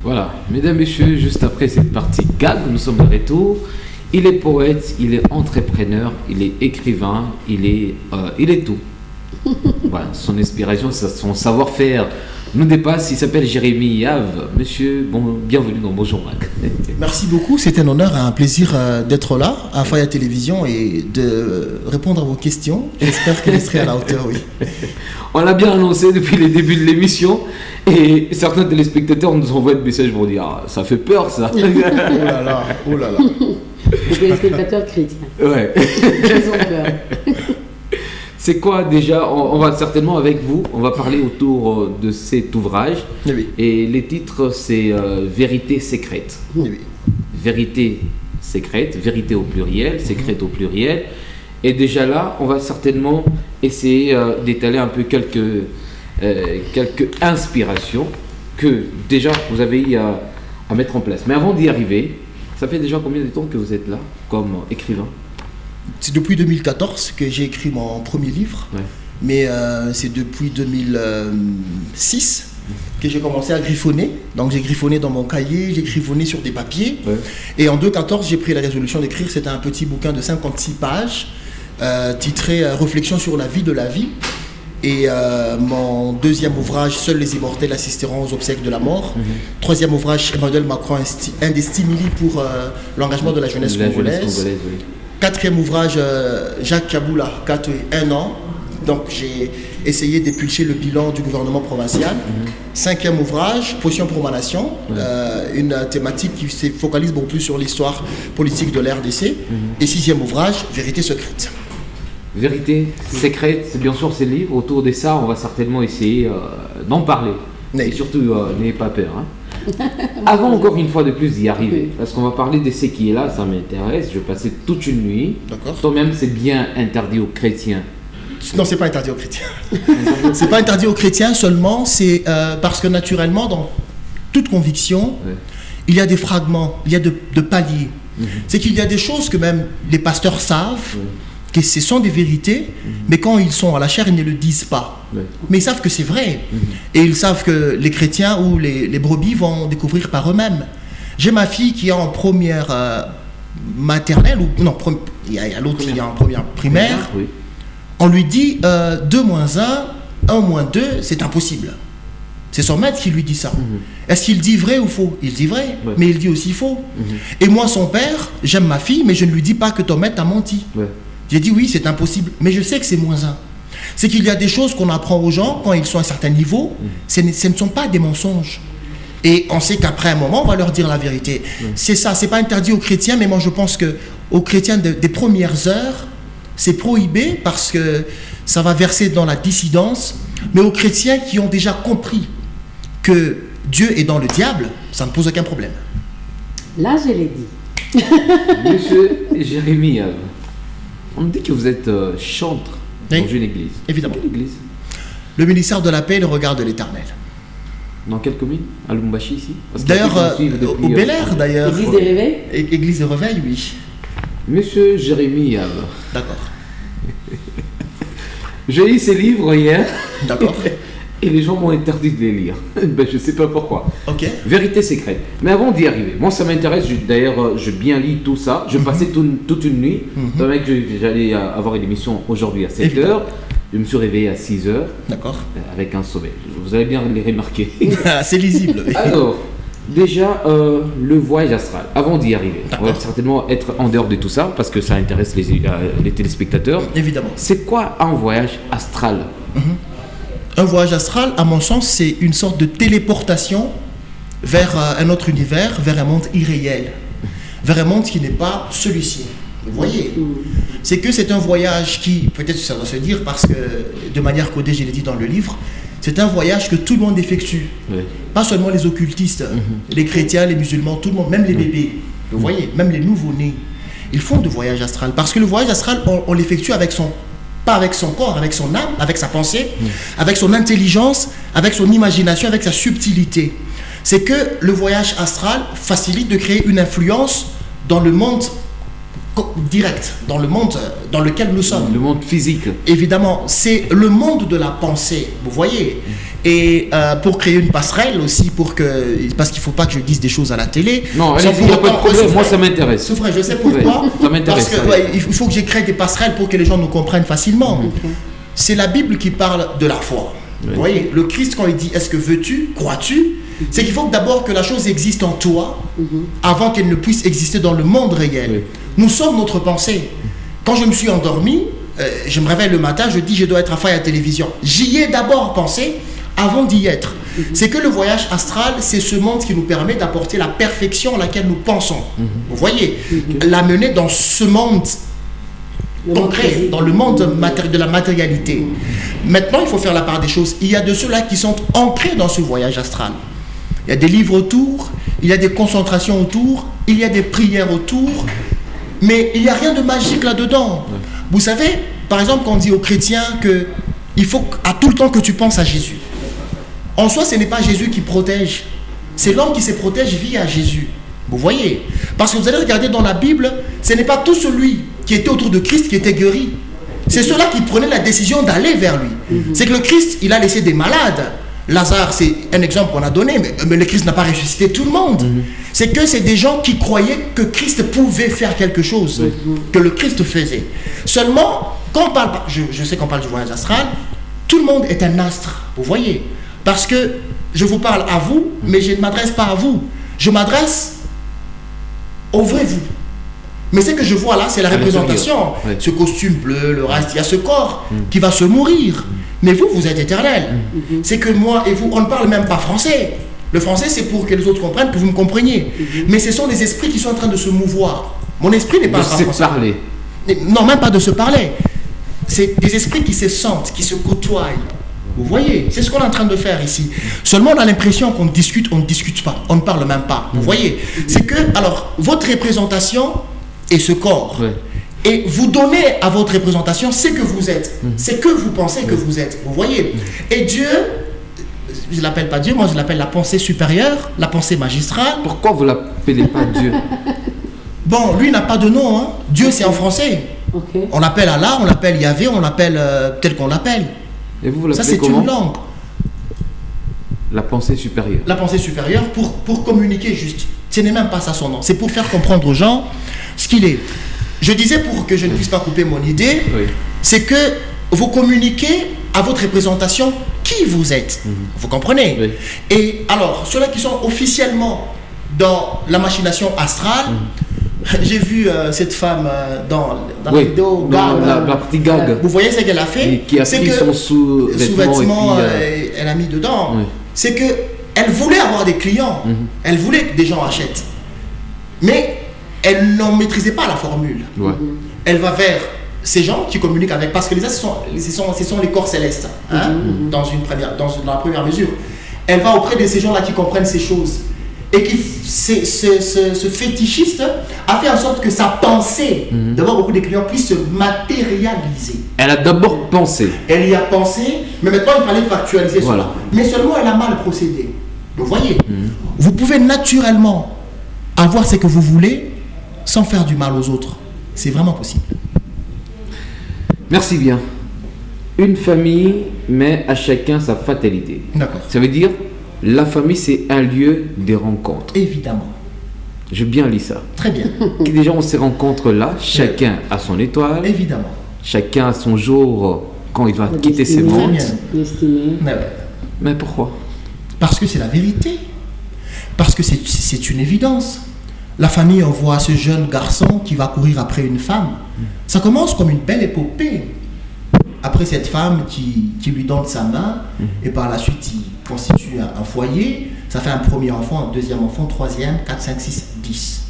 Voilà, mesdames, messieurs, juste après cette partie gag, nous sommes de retour. Il est poète, il est entrepreneur, il est écrivain, il est tout. Voilà, son inspiration, son savoir-faire nous dépasse. Il s'appelle Jérémy Yave. Monsieur, bienvenue dans Bonjour Mac. Merci beaucoup, c'est un honneur, un plaisir d'être là à Faya Télévision et de répondre à vos questions. J'espère que vous serez à la hauteur, oui. On l'a bien annoncé depuis les débuts de l'émission et certains téléspectateurs nous envoient des messages pour dire ah, ça fait peur ça. Oh là là, oh là là. Les téléspectateurs chrétiens. Ouais. Ils ont peur. C'est quoi déjà, on va certainement avec vous, on va parler autour de cet ouvrage. Oui. Et les titres c'est Vérité secrète. Oui. Vérité secrète, vérité au pluriel, secrète au pluriel. Et déjà là, on va certainement essayer d'étaler un peu quelques inspirations que déjà vous avez eu à mettre en place. Mais avant d'y arriver, ça fait déjà combien de temps que vous êtes là comme écrivain ? C'est depuis 2014 que j'ai écrit mon premier livre, Ouais. mais c'est depuis 2006 que j'ai commencé à griffonner. Donc j'ai griffonné dans mon cahier, j'ai griffonné sur des papiers. Ouais. Et en 2014, j'ai pris la résolution d'écrire. C'était un petit bouquin de 56 pages, titré Réflexion sur la vie de la vie. Et mon deuxième ouvrage, Seuls les immortels assisteront aux obsèques de la mort. Troisième ouvrage, Emmanuel Macron, un des stimuli pour l'engagement de la jeunesse congolaise. Oui. Quatrième ouvrage, Jacques Kaboula, 4 et 1 an. Donc j'ai essayé d'épulcher le bilan du gouvernement provincial. Cinquième ouvrage, Potion pour ma nation, une thématique qui se focalise beaucoup plus sur l'histoire politique de l'RDC. Et sixième ouvrage, Vérité secrète. Vérité secrète, c'est bien sûr ces livres. Autour de ça, on va certainement essayer d'en parler. Oui. Et surtout, n'ayez pas peur. Hein. Avant encore une fois de plus d'y arriver, parce qu'on va parler de ce qui est là, ça m'intéresse. Je vais passer toute une nuit. D'accord. Toi-même, c'est bien interdit aux chrétiens. Non, c'est pas interdit aux chrétiens. C'est pas interdit aux chrétiens seulement, c'est parce que naturellement, dans toute conviction, Ouais. il y a des fragments, il y a de paliers. C'est qu'il y a des choses que même les pasteurs savent, que ce sont des vérités, mais quand ils sont à la chair, ils ne le disent pas. Ouais. Mais ils savent que c'est vrai. Et ils savent que les chrétiens ou les brebis vont découvrir par eux-mêmes. J'ai ma fille qui est en première maternelle, ou non, il y a l'autre qui est en première primaire. Oui. On lui dit 2 moins 1, 1 moins 2, c'est impossible. C'est son maître qui lui dit ça. Est-ce qu'il dit vrai ou faux? Il dit vrai, Ouais. mais il dit aussi faux. Et moi, son père, j'aime ma fille, mais je ne lui dis pas que ton maître t'a menti. Ouais. J'ai dit oui, c'est impossible, mais je sais que c'est moins 1. C'est qu'il y a des choses qu'on apprend aux gens quand ils sont à un certain niveau, ce ne sont pas des mensonges. Et on sait qu'après un moment, on va leur dire la vérité. C'est ça, c'est pas interdit aux chrétiens, mais moi je pense qu'aux chrétiens des premières heures, c'est prohibé parce que ça va verser dans la dissidence. Mais aux chrétiens qui ont déjà compris que Dieu est dans le diable, ça ne pose aucun problème. Là, je l'ai dit. Monsieur Jérémy, on me dit que vous êtes chantre Oui. dans une église. Évidemment. Quelle église? Le ministère de la paix et le regard de l'Éternel. Dans quelle commune? À Lubumbashi ici? Parce que D'ailleurs, ceux qui nous suivent au depuis, Bel Air, d'ailleurs. Église des réveils. Église de Réveil, oui. Monsieur Jérémy, D'accord. j'ai lu ces livres hier D'accord. et les gens m'ont interdit de les lire. Ben, je sais pas pourquoi. Ok. Vérité secrète. Mais avant d'y arriver, moi ça m'intéresse, d'ailleurs je bien lis tout ça, je passais toute une nuit, étant donné que j'allais avoir une émission aujourd'hui à 7h, Évidemment. je me suis réveillé à 6h D'accord. avec un sommeil. Vous allez bien les remarquer. C'est lisible. Oui. Alors, déjà le voyage astral, avant d'y arriver, on va certainement être en dehors de tout ça parce que ça intéresse les téléspectateurs. Évidemment. C'est quoi un voyage astral? Un voyage astral, à mon sens, c'est une sorte de téléportation vers un autre univers, vers un monde irréel, vers un monde qui n'est pas celui-ci. Vous voyez? C'est que c'est un voyage qui, peut-être ça doit se dire parce que de manière codée, je l'ai dit dans le livre, c'est un voyage que tout le monde effectue. Oui. Pas seulement les occultistes, les chrétiens, les musulmans, tout le monde, même les bébés. Vous voyez, même les nouveau-nés, ils font de voyage astral. Parce que le voyage astral, on l'effectue pas avec son corps, avec son âme, avec sa pensée, avec son intelligence, avec son imagination, avec sa subtilité. C'est que le voyage astral facilite de créer une influence dans le monde direct dans le monde dans lequel nous sommes. Le monde physique. Évidemment, c'est le monde de la pensée, vous voyez. Et pour créer une passerelle aussi, parce qu'il ne faut pas que je dise des choses à la télé. Non, Sans allez-y, il n'y a pas de problème, moi ça m'intéresse. C'est vrai, je sais pourquoi. Ça m'intéresse. Parce que il faut que je crée des passerelles pour que les gens nous comprennent facilement. C'est la Bible qui parle de la foi. Vous voyez, le Christ, quand il dit « Est-ce que veux-tu, crois-tu » c'est qu'il faut d'abord que la chose existe en toi avant qu'elle ne puisse exister dans le monde réel. Nous sommes notre pensée. Quand je me suis endormi, je me réveille le matin, je dis « Je dois être à faire la télévision ». J'y ai d'abord pensé avant d'y être. C'est que le voyage astral, c'est ce monde qui nous permet d'apporter la perfection à laquelle nous pensons. Vous voyez, l'amener dans ce monde concret, dans le monde de la matérialité. Maintenant, il faut faire la part des choses. Il y a de ceux-là qui sont ancrés dans ce voyage astral. Il y a des livres autour, il y a des concentrations autour, il y a des prières autour, mais il n'y a rien de magique là-dedans. Vous savez, par exemple, quand on dit aux chrétiens qu'il faut à tout le temps que tu penses à Jésus. En soi, ce n'est pas Jésus qui protège. C'est l'homme qui se protège via Jésus. Vous voyez? Parce que vous allez regarder dans la Bible, ce n'est pas tout celui qui était autour de Christ qui était guéri. C'est ceux-là qui prenaient la décision d'aller vers lui. C'est que le Christ, il a laissé des malades. Lazare, c'est un exemple qu'on a donné, mais le Christ n'a pas ressuscité tout le monde. C'est que c'est des gens qui croyaient que Christ pouvait faire quelque chose, que le Christ faisait. Seulement, quand on parle, je sais qu'on parle du voyage astral, tout le monde est un astre, vous voyez. Parce que je vous parle à vous, mais je ne m'adresse pas à vous. Je m'adresse au vrai vous. Mais ce que je vois là, c'est la représentation. Ce costume bleu, le reste, il y a ce corps qui va se mourir. Mais vous, vous êtes éternel. C'est que moi et vous, on ne parle même pas français. Le français, c'est pour que les autres comprennent, que vous me compreniez. Mais ce sont des esprits qui sont en train de se mouvoir. Mon esprit n'est pas en train de se parler. Non, même pas de se parler. C'est des esprits qui se sentent, qui se côtoient. Vous voyez, c'est ce qu'on est en train de faire ici. Seulement, on a l'impression qu'on discute, on ne discute pas, on ne parle même pas. Vous voyez, c'est que, alors, votre représentation est ce corps. Et vous donnez à votre représentation ce que vous êtes, ce que vous pensez que vous êtes. Vous voyez. Et Dieu, je ne l'appelle pas Dieu, moi je l'appelle la pensée supérieure, la pensée magistrale. Pourquoi vous ne l'appelez pas Dieu? Bon, lui n'a pas de nom. Hein. Dieu, c'est en français. On l'appelle Allah, on l'appelle Yahvé, on l'appelle tel qu'on l'appelle. Et vous ça, c'est une langue. La pensée supérieure. La pensée supérieure pour communiquer juste. Ce n'est même pas ça son nom. C'est pour faire comprendre aux gens ce qu'il est. Je disais, pour que je ne puisse pas couper mon idée, c'est que vous communiquez à votre représentation qui vous êtes. Vous comprenez? Et alors, ceux-là qui sont officiellement dans la machination astrale, j'ai vu cette femme dans la vidéo, la petite gag. Vous voyez ce qu'elle a fait? Et qui a pris son sous-vêtement elle a mis dedans. C'est qu'elle voulait avoir des clients. Elle voulait que des gens achètent. Mais elle n'en maîtrisait pas la formule. Elle va vers ces gens qui communiquent avec, parce que les astres, ce sont les corps célestes, hein, dans la première mesure. Elle va auprès de ces gens-là qui comprennent ces choses. Et qui, ce fétichiste a fait en sorte que sa pensée, d'avoir beaucoup de clients, puisse se matérialiser. Elle a d'abord pensé. Elle y a pensé, mais maintenant il fallait factualiser cela. Mais seulement elle a mal procédé. Vous voyez, vous pouvez naturellement avoir ce que vous voulez sans faire du mal aux autres. C'est vraiment possible. Merci bien. Une famille met à chacun sa fatalité. D'accord. Ça veut dire, la famille, c'est un lieu de rencontre. Évidemment. J'ai bien lu ça. Très bien. Déjà, on se rencontre là, chacun a son étoile. Évidemment. Chacun a son jour quand il va quitter ce monde. Mais pourquoi? Parce que c'est la vérité. Parce que c'est une évidence. La famille envoie ce jeune garçon qui va courir après une femme. Ça commence comme une belle épopée. Après cette femme qui lui donne sa main, et par la suite il constitue un foyer, ça fait un premier enfant, un deuxième enfant, troisième, 4, 5, 6, 10.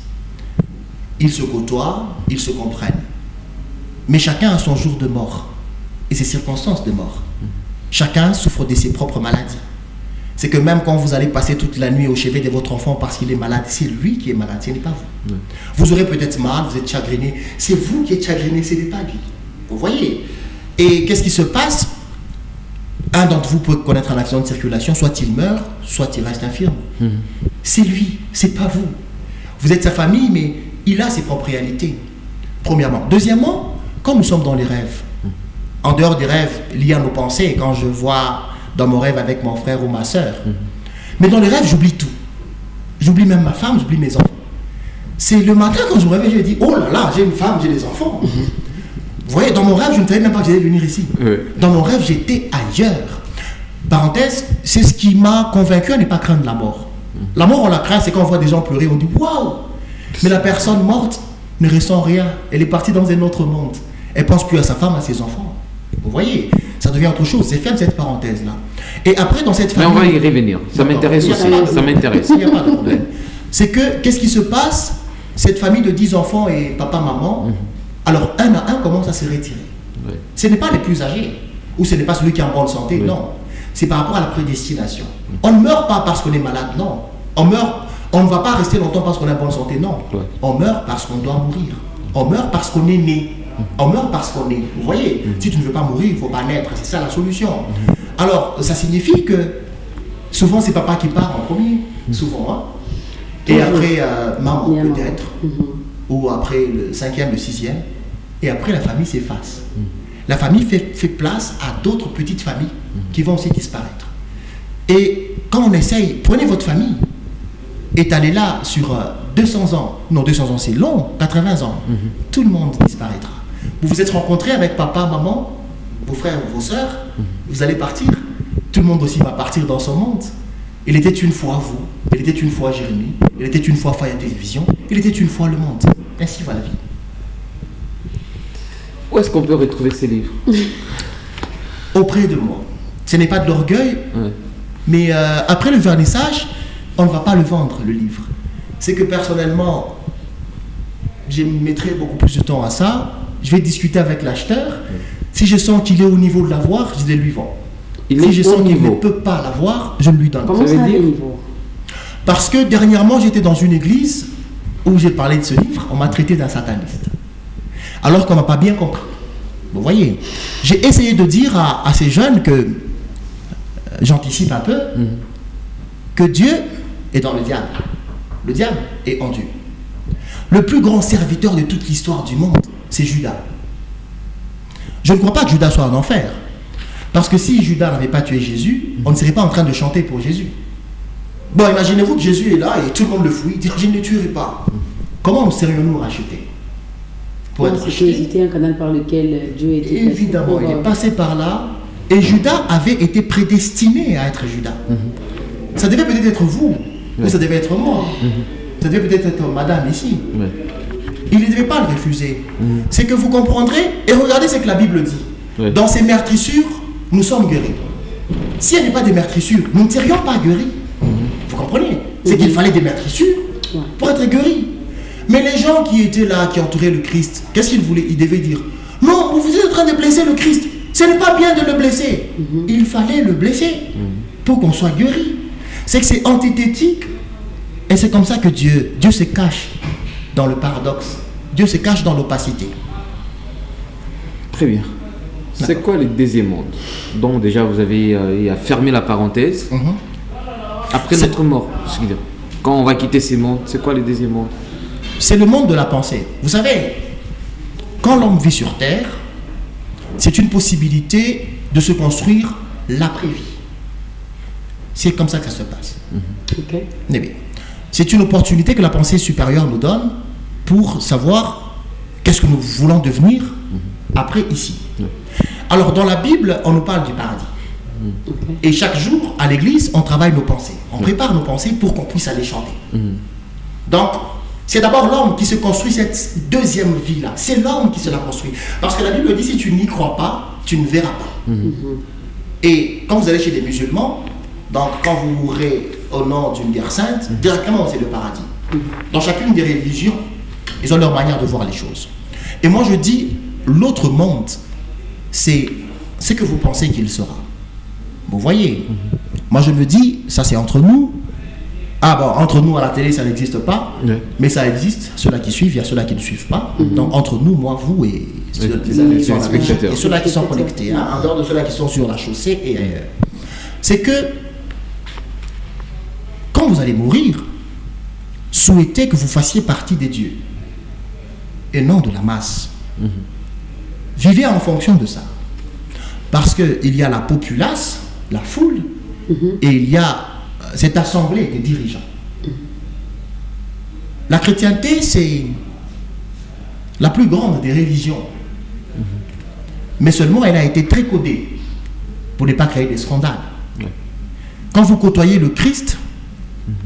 Ils se côtoient, ils se comprennent. Mais chacun a son jour de mort et ses circonstances de mort. Chacun souffre de ses propres maladies. C'est que même quand vous allez passer toute la nuit au chevet de votre enfant parce qu'il est malade, c'est lui qui est malade, ce n'est pas vous. Vous aurez peut-être mal, vous êtes chagriné, c'est vous qui êtes chagriné, ce n'est pas lui. Vous voyez? Et qu'est-ce qui se passe? Un d'entre vous peut connaître un accident de circulation, soit il meurt, soit il reste infirme. C'est lui, c'est pas vous. Vous êtes sa famille, mais il a ses propres réalités. Premièrement. Deuxièmement, quand nous sommes dans les rêves, en dehors des rêves liés à nos pensées, quand je vois dans mon rêve avec mon frère ou ma soeur, mais dans les rêves, j'oublie tout. J'oublie même ma femme, j'oublie mes enfants. C'est le matin quand je me réveille, je dis, oh là là, j'ai une femme, j'ai des enfants. Vous voyez, dans mon rêve, je ne savais même pas que j'allais venir ici. Dans mon rêve, j'étais ailleurs. Parenthèse, c'est ce qui m'a convaincu à ne pas craindre la mort. La mort, on la craint, c'est quand on voit des gens pleurer, on dit waouh. Mais la personne morte ne ressent rien. Elle est partie dans un autre monde. Elle pense plus à sa femme, à ses enfants. Vous voyez, ça devient autre chose. C'est ferme cette parenthèse-là. Et après, dans cette famille... Mais on va y revenir. Ça m'intéresse aussi. Ça m'intéresse. Il n'y a pas de problème. C'est que, qu'est-ce qui se passe? Cette famille de 10 enfants et papa, maman, alors un à un commence à se retirer. Ce n'est pas les plus âgés, ou ce n'est pas celui qui est en bonne santé, non. C'est par rapport à la prédestination. On ne meurt pas parce qu'on est malade, non. On ne va pas rester longtemps parce qu'on est en bonne santé, non. On meurt parce qu'on doit mourir. On meurt parce qu'on est né. On meurt parce qu'on est. Vous voyez, si tu ne veux pas mourir, il ne faut pas naître. C'est ça la solution. Alors, ça signifie que souvent c'est papa qui part en premier, souvent. Hein. Et après, maman peut-être. Ou après le 5e, le 6e. Et après, la famille s'efface. La famille fait place à d'autres petites familles qui vont aussi disparaître. Et quand on essaye, prenez votre famille, étalez-la sur 200 ans. Non, 200 ans c'est long, 80 ans. Tout le monde disparaîtra. Vous vous êtes rencontrés avec papa, maman, vos frères ou vos sœurs, vous allez partir. Tout le monde aussi va partir dans son monde. Il était une fois vous, il était une fois Jérémie, il était une fois Faya Télévision, il était une fois le monde. Ainsi va la vie. Où est-ce qu'on peut retrouver ces livres? Auprès de moi. Ce n'est pas de l'orgueil, mais après le vernissage, on ne va pas le vendre, le livre. C'est que personnellement, je mettrai beaucoup plus de temps à ça. Je vais discuter avec l'acheteur. Si je sens qu'il est au niveau de l'avoir, je le lui vends. Si je sens qu'il ne peut pas l'avoir, je le lui donne. Comment ça veut dire niveau? Parce que dernièrement, j'étais dans une église où j'ai parlé de ce livre, on m'a traité d'un sataniste. Alors qu'on n'a pas bien compris. Vous voyez, j'ai essayé de dire à ces jeunes que, j'anticipe un peu, que Dieu est dans le diable. Le diable est en Dieu. Le plus grand serviteur de toute l'histoire du monde, c'est Judas. Je ne crois pas que Judas soit en enfer. Parce que si Judas n'avait pas tué Jésus, on ne serait pas en train de chanter pour Jésus. Bon, imaginez-vous que Jésus est là et tout le monde le fouille, dire je ne le tuerai pas. Comment serions-nous rachetés? Pour être rachetés? C'était un canal par lequel Dieu était passé. Évidemment, il est passé par là. Et Judas avait été prédestiné à être Judas. Ça devait peut-être être vous, mais ça devait être moi. Ça devait peut-être être madame ici. Il ne devait pas le refuser. C'est que vous comprendrez, et regardez ce que la Bible dit. Dans ces meurtrissures, nous sommes guéris. S'il n'y avait pas de meurtrissures, nous ne serions pas guéris. Vous comprenez? C'est qu'il fallait des meurtrissures pour être guéris. Mais les gens qui étaient là, qui entouraient le Christ, qu'est-ce qu'ils voulaient? Ils devaient dire, non, vous êtes en train de blesser le Christ. Ce n'est pas bien de le blesser. Il fallait le blesser pour qu'on soit guéri. C'est que c'est antithétique. Et c'est comme ça que Dieu se cache dans le paradoxe. Dieu se cache dans l'opacité. Très bien. C'est quoi le deuxième monde? Donc déjà vous avez fermé la parenthèse. Après notre mort, quand on va quitter ces mondes, c'est quoi le deuxième monde? C'est le monde de la pensée. Vous savez, quand l'homme vit sur terre, c'est une possibilité de se construire l'après-vie. C'est comme ça que ça se passe. C'est une opportunité que la pensée supérieure nous donne pour savoir qu'est-ce que nous voulons devenir après ici. Alors dans la Bible, on nous parle du paradis. Et chaque jour, à l'église, on travaille nos pensées. On prépare nos pensées pour qu'on puisse aller chanter. Donc, c'est d'abord l'homme qui se construit cette deuxième vie-là. C'est l'homme qui se la construit. Parce que la Bible dit, si tu n'y crois pas, tu ne verras pas. Et quand vous allez chez les musulmans, donc quand vous mourrez au nom d'une guerre sainte, directement c'est le paradis. Dans chacune des religions, ils ont leur manière de voir les choses. Et moi je dis, l'autre monde, c'est ce que vous pensez qu'il sera. Vous voyez, moi je me dis, ça c'est entre nous. Ah bon, entre nous à la télé ça n'existe pas, mais ça existe, ceux-là qui suivent, il y a ceux-là qui ne suivent pas. Donc entre nous, moi, vous et ceux-là qui sont connectés, en dehors de ceux-là qui sont sur la chaussée et ailleurs. C'est que quand vous allez mourir, souhaitez que vous fassiez partie des dieux. et non de la masse. Vivez en fonction de ça. Parce qu'il y a la populace, la foule, et il y a cette assemblée des dirigeants. La chrétienté, c'est la plus grande des religions. Mais seulement, elle a été très codée pour ne pas créer des scandales. Quand vous côtoyez le Christ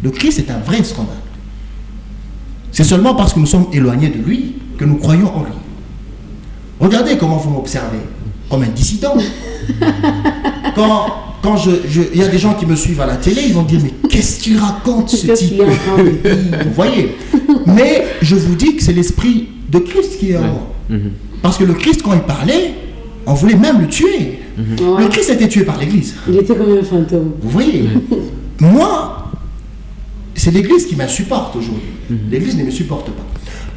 est un vrai scandale. C'est seulement parce que nous sommes éloignés de lui que nous croyons en lui. Regardez comment vous m'observez, comme un dissident. Il y a des gens qui me suivent à la télé, ils vont dire, mais qu'est-ce qu'il raconte ce type? Vous voyez. Mais je vous dis que c'est l'esprit de Christ qui est en moi. Parce que le Christ, quand il parlait, on voulait même le tuer. Le Christ a été tué par l'Église. Il était comme un fantôme. Vous voyez. Moi, c'est l'Église qui m'insupporte aujourd'hui. L'Église ne me supporte pas.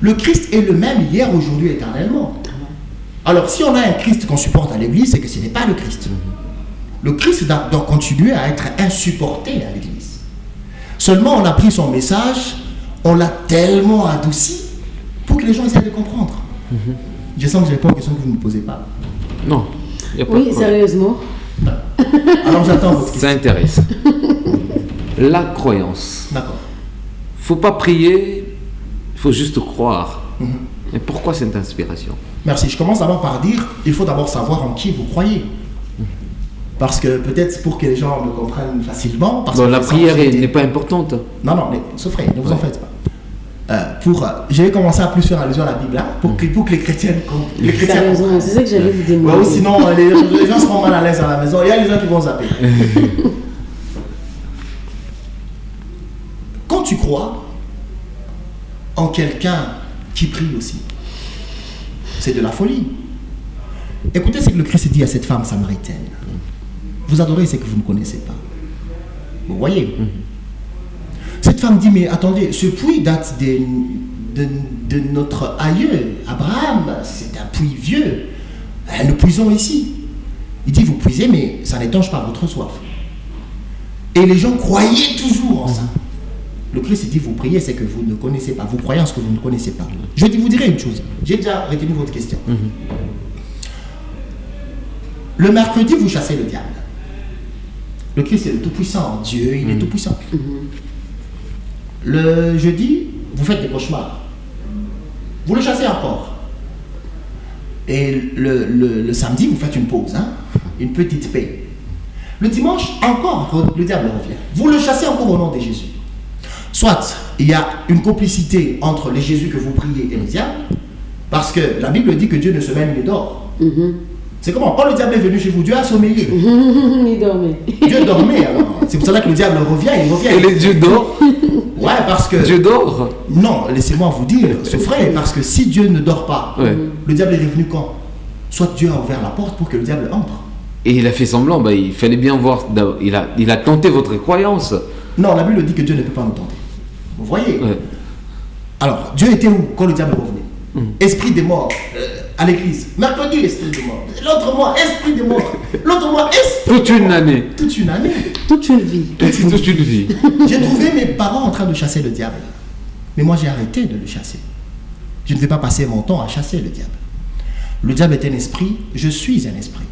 Le Christ est le même hier, aujourd'hui, éternellement. Alors, si on a un Christ qu'on supporte à l'Église, c'est que ce n'est pas le Christ. Le Christ doit continuer à être insupporté à l'Église. Seulement, on a pris son message, on l'a tellement adouci pour que les gens essaient de comprendre. Je sens que je réponds aux questions que vous ne me posez pas. Non. Y a pas Oui, sérieusement. Alors, j'attends votre question. Ça intéresse. La croyance. D'accord. Faut pas prier, il faut juste croire. Et pourquoi cette inspiration? Merci. Je commence d'abord par dire, il faut d'abord savoir en qui vous croyez. Parce que peut-être pour que les gens me comprennent facilement. Parce Bon, que la prière n'est pas importante. Non, Sofré, ne vous en faites pas. Je vais commencer à plus faire allusion à la Bible, hein, pour que les chrétiens Sérieusement, c'est ça que j'allais vous demander. Ouais, sinon, les gens seront mal à l'aise à la maison. Il y a les gens qui vont zapper. Quand tu crois en quelqu'un qui prie aussi, c'est de la folie. Écoutez ce que le Christ dit à cette femme samaritaine. Vous adorez ce que vous ne connaissez pas. Vous voyez. Cette femme dit, mais attendez, ce puits date de notre aïeux, Abraham. C'est un puits vieux. Nous puisons ici. Il dit, vous puisez, mais ça n'étanche pas votre soif. Et les gens croyaient toujours en ça. Le Christ dit, vous priez, c'est que vous ne connaissez pas. Vous croyez en ce que vous ne connaissez pas. Je vous dirai une chose. J'ai déjà retenu votre question. Le mercredi, vous chassez le diable. Le Christ est le Tout-Puissant. Dieu, il est Tout-Puissant. Le jeudi, vous faites des cauchemars. Vous le chassez encore. Et le samedi, vous faites une pause, hein? Une petite paix. Le dimanche, encore, le diable revient. Vous le chassez encore au nom de Jésus. Soit il y a une complicité entre les Jésus que vous priez et le diable, parce que la Bible dit que Dieu ne se mène ni dort. C'est comment? Quand le diable est venu chez vous, Dieu a sommeillé. Il dormait. Dieu dormait alors. C'est pour cela que le diable revient, il revient. Et les dieux dort? Ouais, parce que... Dieu dort? Non, laissez-moi vous dire, ce frère, parce que si Dieu ne dort pas, le diable est revenu quand? Soit Dieu a ouvert la porte pour que le diable entre. Et il a fait semblant, il fallait bien voir, il a tenté votre croyance. Non, la Bible dit que Dieu ne peut pas nous tenter. Vous voyez? Alors, Dieu était où quand le diable revenait? Esprit des morts, à l'église. Mercredi, esprit des morts. L'autre mois, esprit des morts. L'autre mois, esprit Toute une année. Toute une année. Toute une vie. Toute une vie. J'ai trouvé mes parents en train de chasser le diable. Mais moi, j'ai arrêté de le chasser. Je ne vais pas passer mon temps à chasser le diable. Le diable est un esprit, je suis un esprit.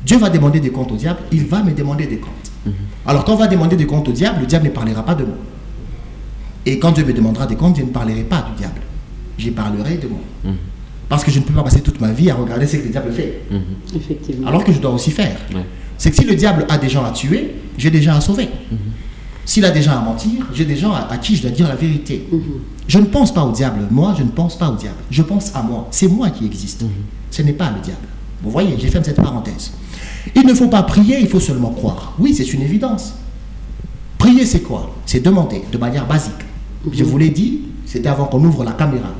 Dieu va demander des comptes au diable, il va me demander des comptes. Alors quand on va demander des comptes au diable, le diable ne parlera pas de moi. Et quand Dieu me demandera des comptes, je ne parlerai pas du diable. Je parlerai de moi. Parce que je ne peux pas passer toute ma vie à regarder ce que le diable fait. Effectivement. Alors que je dois aussi faire. C'est que si le diable a des gens à tuer, j'ai des gens à sauver. S'il a des gens à mentir, j'ai des gens à qui je dois dire la vérité. Je ne pense pas au diable. Moi, je ne pense pas au diable. Je pense à moi. C'est moi qui existe. Ce n'est pas le diable. Vous voyez, j'ai fait cette parenthèse. Il ne faut pas prier, il faut seulement croire. Oui, c'est une évidence. Prier, c'est quoi? C'est demander de manière basique. Je vous l'ai dit, c'était avant qu'on ouvre la caméra.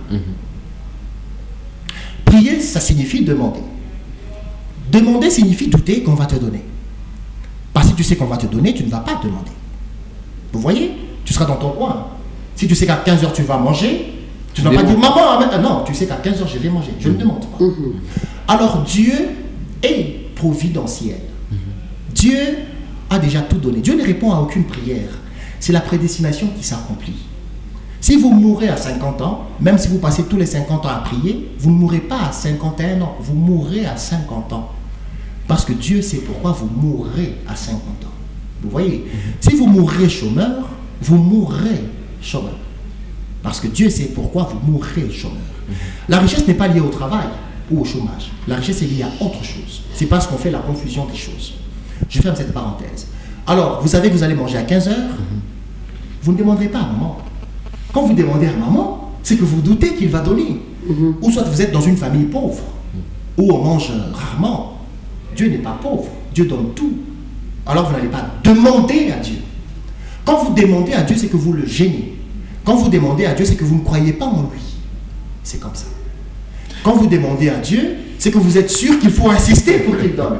Prier, ça signifie demander. Demander signifie douter qu'on va te donner. Parce que si tu sais qu'on va te donner, tu ne vas pas demander. Vous voyez? Tu seras dans ton coin. Si tu sais qu'à 15h tu vas manger, tu ne vas pas dire maman, non, tu sais qu'à 15h je vais manger. Je ne demande pas. Alors Dieu est providentiel. Dieu a déjà tout donné. Dieu ne répond à aucune prière. C'est la prédestination qui s'accomplit. Si vous mourrez à 50 ans, même si vous passez tous les 50 ans à prier, vous ne mourrez pas à 51 ans, vous mourrez à 50 ans. Parce que Dieu sait pourquoi vous mourrez à 50 ans. Vous voyez, si vous mourrez chômeur, vous mourrez chômeur. Parce que Dieu sait pourquoi vous mourrez chômeur. La richesse n'est pas liée au travail ou au chômage. La richesse est liée à autre chose. C'est parce qu'on fait la confusion des choses. Je ferme cette parenthèse. Alors, vous savez que vous allez manger à 15 heures, vous ne demanderez pas à maman. Quand vous demandez à maman, c'est que vous doutez qu'il va donner. Ou soit vous êtes dans une famille pauvre, où on mange rarement. Dieu n'est pas pauvre, Dieu donne tout. Alors vous n'allez pas demander à Dieu. Quand vous demandez à Dieu, c'est que vous le gênez. Quand vous demandez à Dieu, c'est que vous ne croyez pas en lui. C'est comme ça. Quand vous demandez à Dieu, c'est que vous êtes sûr qu'il faut insister pour qu'il donne.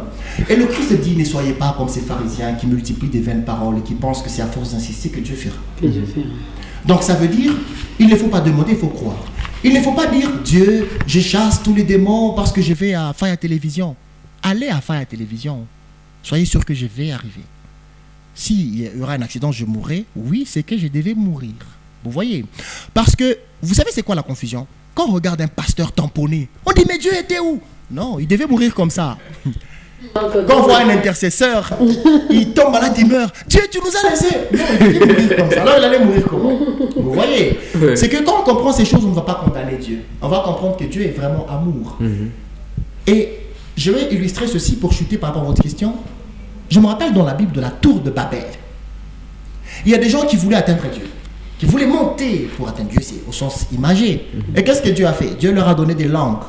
Et le Christ dit, ne soyez pas comme ces pharisiens qui multiplient des vaines paroles et qui pensent que c'est à force d'insister que Dieu fera. Que Dieu fera. Donc ça veut dire, il ne faut pas demander, il faut croire. Il ne faut pas dire, Dieu, je chasse tous les démons parce que je vais à Faya Télévision. Allez à Faya Télévision. Soyez sûr que je vais arriver. S'il y aura un accident, je mourrai. Oui, c'est que je devais mourir. Vous voyez? Parce que, vous savez c'est quoi la confusion? Quand on regarde un pasteur tamponné, on dit, mais Dieu était où? Non, il devait mourir comme ça. Quand on voit un intercesseur, il tombe malade, il meurt. Dieu, tu nous as laissés. Non, il devait mourir comme ça. Alors il allait mourir comment? Vous voyez? C'est que quand on comprend ces choses, on ne va pas condamner Dieu. On va comprendre que Dieu est vraiment amour. Et je vais illustrer ceci pour chuter par rapport à votre question. Je me rappelle dans la Bible de la tour de Babel. Il y a des gens qui voulaient atteindre Dieu, qui voulaient monter pour atteindre Dieu, c'est au sens imagé. Et qu'est-ce que Dieu a fait? Dieu leur a donné des langues.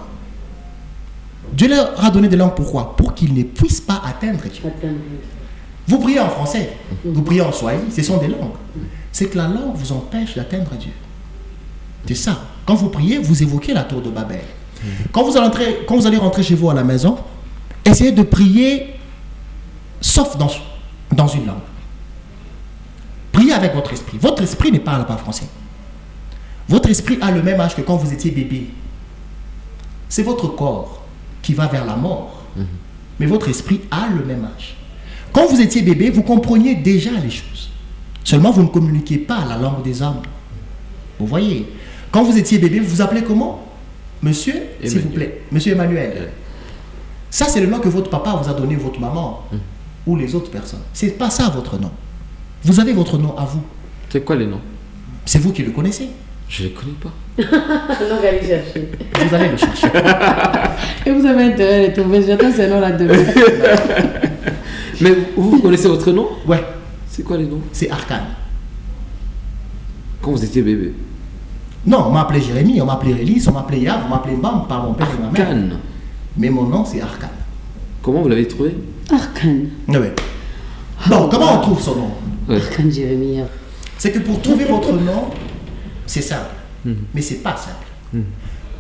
Dieu leur a donné des langues pourquoi? Pour qu'ils ne puissent pas atteindre Dieu. Vous priez en français, vous priez en swahili, ce sont des langues. C'est que la langue vous empêche d'atteindre Dieu. C'est ça. Quand vous priez, vous évoquez la tour de Babel. Quand vous allez rentrer chez vous à la maison, essayez de prier sauf dans une langue. Priez avec votre esprit. Votre esprit ne parle pas français. Votre esprit a le même âge que quand vous étiez bébé. C'est votre corps qui va vers la mort. Mais votre esprit a le même âge. Quand vous étiez bébé, vous compreniez déjà les choses. Seulement, vous ne communiquiez pas la langue des hommes. Vous voyez? Quand vous étiez bébé, vous vous appelez comment? Monsieur, s'il vous plaît. Monsieur Emmanuel. Ça, c'est le nom que votre papa vous a donné, votre maman, ou les autres personnes. C'est pas ça votre nom. Vous avez votre nom à vous. C'est quoi les noms? C'est vous qui le connaissez. Je ne les connais pas. Donc allez chercher. Vous allez le chercher. Et vous avez intérêt à les trouver. J'attends ces noms là-dedans. Mais vous connaissez votre nom? Ouais. C'est quoi les noms? C'est Arcane. Quand vous étiez bébé? Non, on m'a appelé Jérémie, on m'a appelé Élise, on m'a appelé Yav, on m'a appelé Mbam par mon père et ma mère. Arcane. Mais mon nom, c'est Arcane. Comment vous l'avez trouvé? Arcane. Oui. Bon, comment on trouve son nom? Arcane Jérémie. C'est que pour trouver votre nom, c'est simple. Mais c'est pas simple.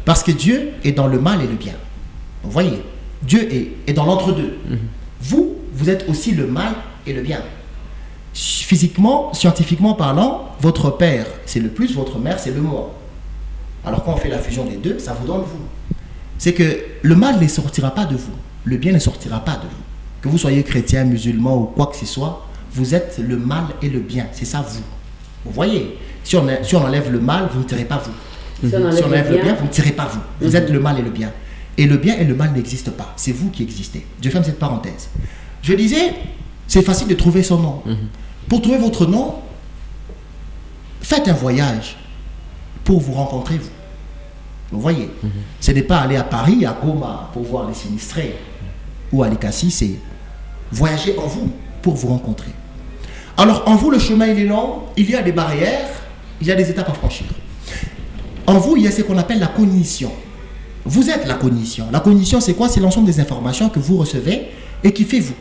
Parce que Dieu est dans le mal et le bien. Vous voyez, Dieu est dans l'entre-deux. Vous êtes aussi le mal et le bien. Physiquement, scientifiquement parlant, votre père, c'est le plus, votre mère, c'est le moins. Alors quand on fait la fusion des deux, ça vous donne vous. C'est que le mal ne sortira pas de vous. Le bien ne sortira pas de vous. Que vous soyez chrétien, musulman ou quoi que ce soit, vous êtes le mal et le bien. C'est ça vous. Vous voyez, si on enlève le mal, vous ne tirez pas vous. Si on enlève le bien, vous ne tirez pas vous. Vous êtes le mal et le bien. Et le bien et le mal n'existent pas. C'est vous qui existez. Je ferme cette parenthèse. Je disais, c'est facile de trouver son nom. Pour trouver votre nom, faites un voyage pour vous rencontrer vous. Vous voyez, ce n'est pas aller à Paris, à Goma, pour voir les sinistrés, ou à Likassi, c'est voyager en vous pour vous rencontrer. Alors, en vous, le chemin, il est long, il y a des barrières, il y a des étapes à franchir. En vous, il y a ce qu'on appelle la cognition. Vous êtes la cognition. La cognition, c'est quoi? C'est l'ensemble des informations que vous recevez et qui fait vous.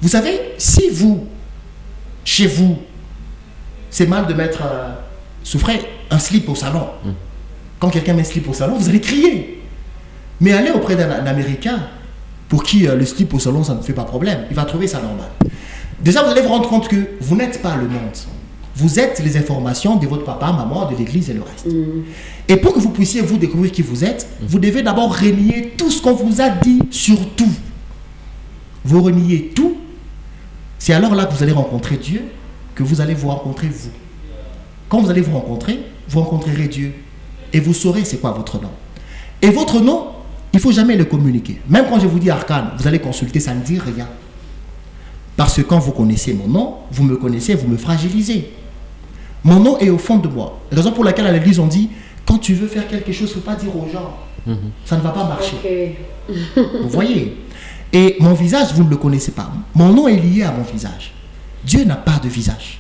Vous savez, si vous, chez vous, c'est mal de mettre, souffrez, un slip au salon. Quand quelqu'un met un slip au salon, vous allez crier. Mais allez auprès d'un Américain, pour qui le slip au salon, ça ne fait pas problème. Il va trouver ça normal. Déjà, vous allez vous rendre compte que vous n'êtes pas le monde. Vous êtes les informations de votre papa, maman, de l'église et le reste. Et pour que vous puissiez vous découvrir qui vous êtes, vous devez d'abord renier tout ce qu'on vous a dit sur tout. Vous reniez tout. C'est alors là que vous allez rencontrer Dieu, que vous allez vous rencontrer vous. quand vous allez vous rencontrerez Dieu. Et vous saurez c'est quoi votre nom. Et votre nom, il ne faut jamais le communiquer. Même quand je vous dis arcane, vous allez consulter, ça ne dit rien. Parce que quand vous connaissez mon nom, vous me connaissez, vous me fragilisez. Mon nom est au fond de moi. Raison pour laquelle à l'église on dit, quand tu veux faire quelque chose, il ne faut pas dire aux gens. Ça ne va pas marcher. Vous voyez. Et mon visage, vous ne le connaissez pas. Mon nom est lié à mon visage. Dieu n'a pas de visage.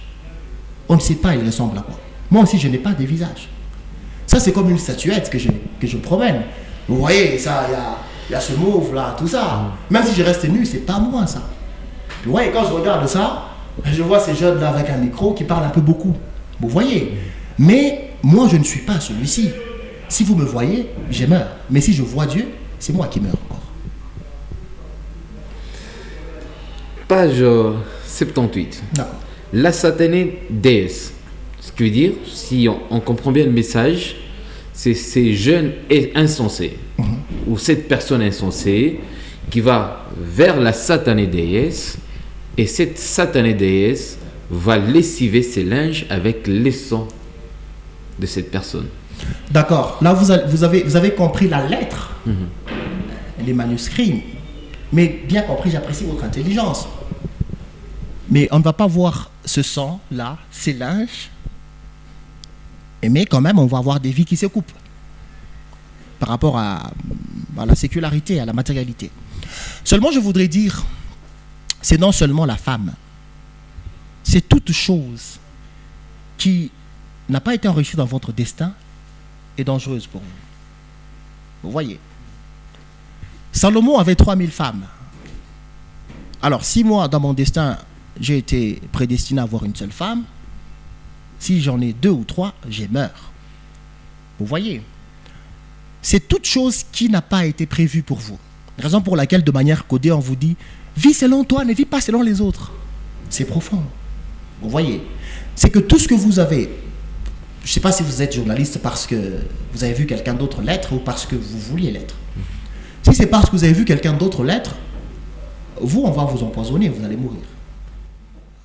On ne sait pas il ressemble à quoi. Moi aussi, je n'ai pas de visage. Ça, c'est comme une statuette que je promène. Vous voyez, ça, il y a ce mauve là, tout ça. Même si je reste nu, c'est pas moi ça. Vous voyez, quand je regarde ça, je vois ces jeunes là avec un micro qui parlent un peu beaucoup. Vous voyez. Mais moi, je ne suis pas celui-ci. Si vous me voyez, je meurs. Mais si je vois Dieu, c'est moi qui meurs encore. Page 78. D'accord. La satanée déesse. Ce qui veut dire, si on comprend bien le message, c'est ces jeunes insensés, ou cette personne insensée qui va vers la satanée déesse, et cette satanée déesse va lessiver ses linges avec les sangs de cette personne. D'accord. Là, vous avez compris la lettre, les manuscrits. Mais bien compris, j'apprécie votre intelligence. Mais on ne va pas voir ce sang-là, ces linges. Mais quand même, on va avoir des vies qui se coupent par rapport à la sécularité, à la matérialité. Seulement, je voudrais dire, c'est non seulement la femme, c'est toute chose qui n'a pas été enrichie dans votre destin est dangereuse pour vous. Vous voyez, Salomon avait 3000 femmes. Alors, si moi, dans mon destin, j'ai été prédestiné à avoir une seule femme, si j'en ai 2 ou 3, je meurs. Vous voyez, c'est toute chose qui n'a pas été prévue pour vous. Raison pour laquelle, de manière codée, on vous dit « Vis selon toi, ne vis pas selon les autres ». C'est profond. Vous voyez, c'est que tout ce que vous avez, je ne sais pas si vous êtes journaliste parce que vous avez vu quelqu'un d'autre l'être ou parce que vous vouliez l'être. Si c'est parce que vous avez vu quelqu'un d'autre l'être, vous, on va vous empoisonner, vous allez mourir.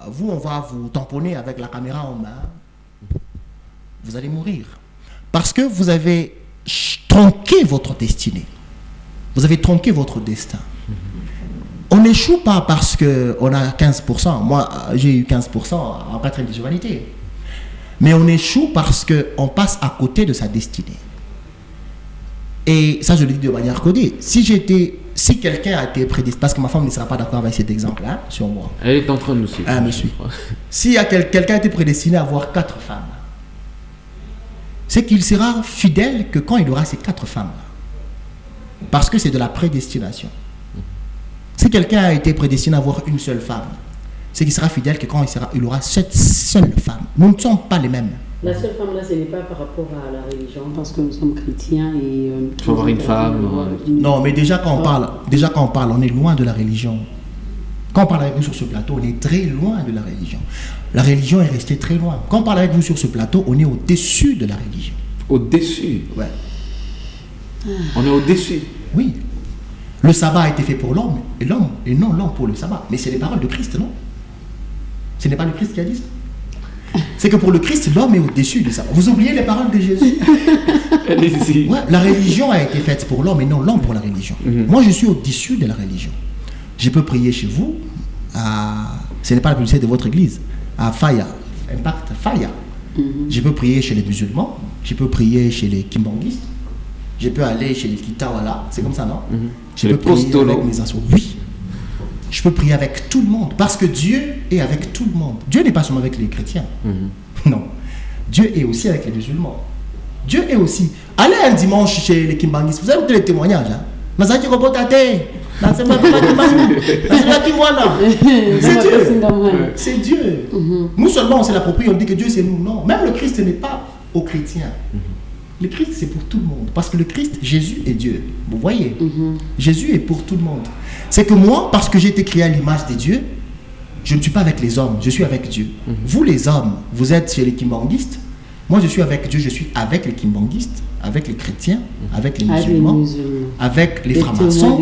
Vous, on va vous tamponner avec la caméra en main. Vous allez mourir. Parce que vous avez tronqué votre destinée. Vous avez tronqué votre destin. On n'échoue pas parce qu'on a 15%. Moi, j'ai eu 15% en 4 ans de humanité. Mais on échoue parce qu'on passe à côté de sa destinée. Et ça, je le dis de manière codée. Si quelqu'un a été prédestiné, parce que ma femme ne sera pas d'accord avec cet exemple-là, sur moi. Elle est en train de nous suivre. Ah, me suit. Si quelqu'un a été prédestiné à avoir 4 femmes, c'est qu'il sera fidèle que quand il aura ces 4 femmes. Parce que c'est de la prédestination. Si quelqu'un a été prédestiné à avoir une seule femme, c'est qu'il sera fidèle que quand il aura cette seule femme. Nous ne sommes pas les mêmes. La seule femme là, ce n'est pas par rapport à la religion, parce que nous sommes chrétiens et... Il faut avoir une femme. Non, mais déjà quand on parle, on est loin de la religion. Quand on parle avec vous sur ce plateau, on est très loin de la religion. La religion est restée très loin. Quand on parle avec vous sur ce plateau, on est au-dessus de la religion. Au-dessus? Ouais. On est au-dessus? Oui. Le sabbat a été fait pour l'homme, et non l'homme pour le sabbat. Mais c'est les paroles de Christ, non? Ce n'est pas le Christ qui a dit ça? C'est que pour le Christ, l'homme est au-dessus du sabbat. Vous oubliez les paroles de Jésus? Allez-y. Ouais, la religion a été faite pour l'homme et non l'homme pour la religion. Moi, je suis au-dessus de la religion. Je peux prier chez vous, ce n'est pas la publicité de votre église, à Faya, Impact Faya. Je peux prier chez les musulmans, je peux prier chez les kimbanguistes, je peux aller chez les Kitawala, c'est comme ça, non? Je peux prier avec mes associés. Oui. Je peux prier avec tout le monde, parce que Dieu est avec tout le monde. Dieu n'est pas seulement avec les chrétiens. Non. Dieu est aussi avec les musulmans. Dieu est aussi. Allez un dimanche chez les kimbanguistes, vous avez les témoignages. C'est Dieu. C'est Dieu. Nous seulement on s'est l'approprié, on dit que Dieu c'est nous. Non, même le Christ n'est pas aux chrétiens. Le Christ c'est pour tout le monde. Parce que le Christ, Jésus est Dieu. Vous voyez, Jésus est pour tout le monde. C'est que moi, parce que j'ai été créé à l'image des dieux, je ne suis pas avec les hommes, je suis avec Dieu. Vous les hommes, vous êtes chez les kimbanguistes. Moi je suis avec Dieu, je suis avec les kimbanguistes, avec les chrétiens, avec les musulmans, avec les francs-maçons,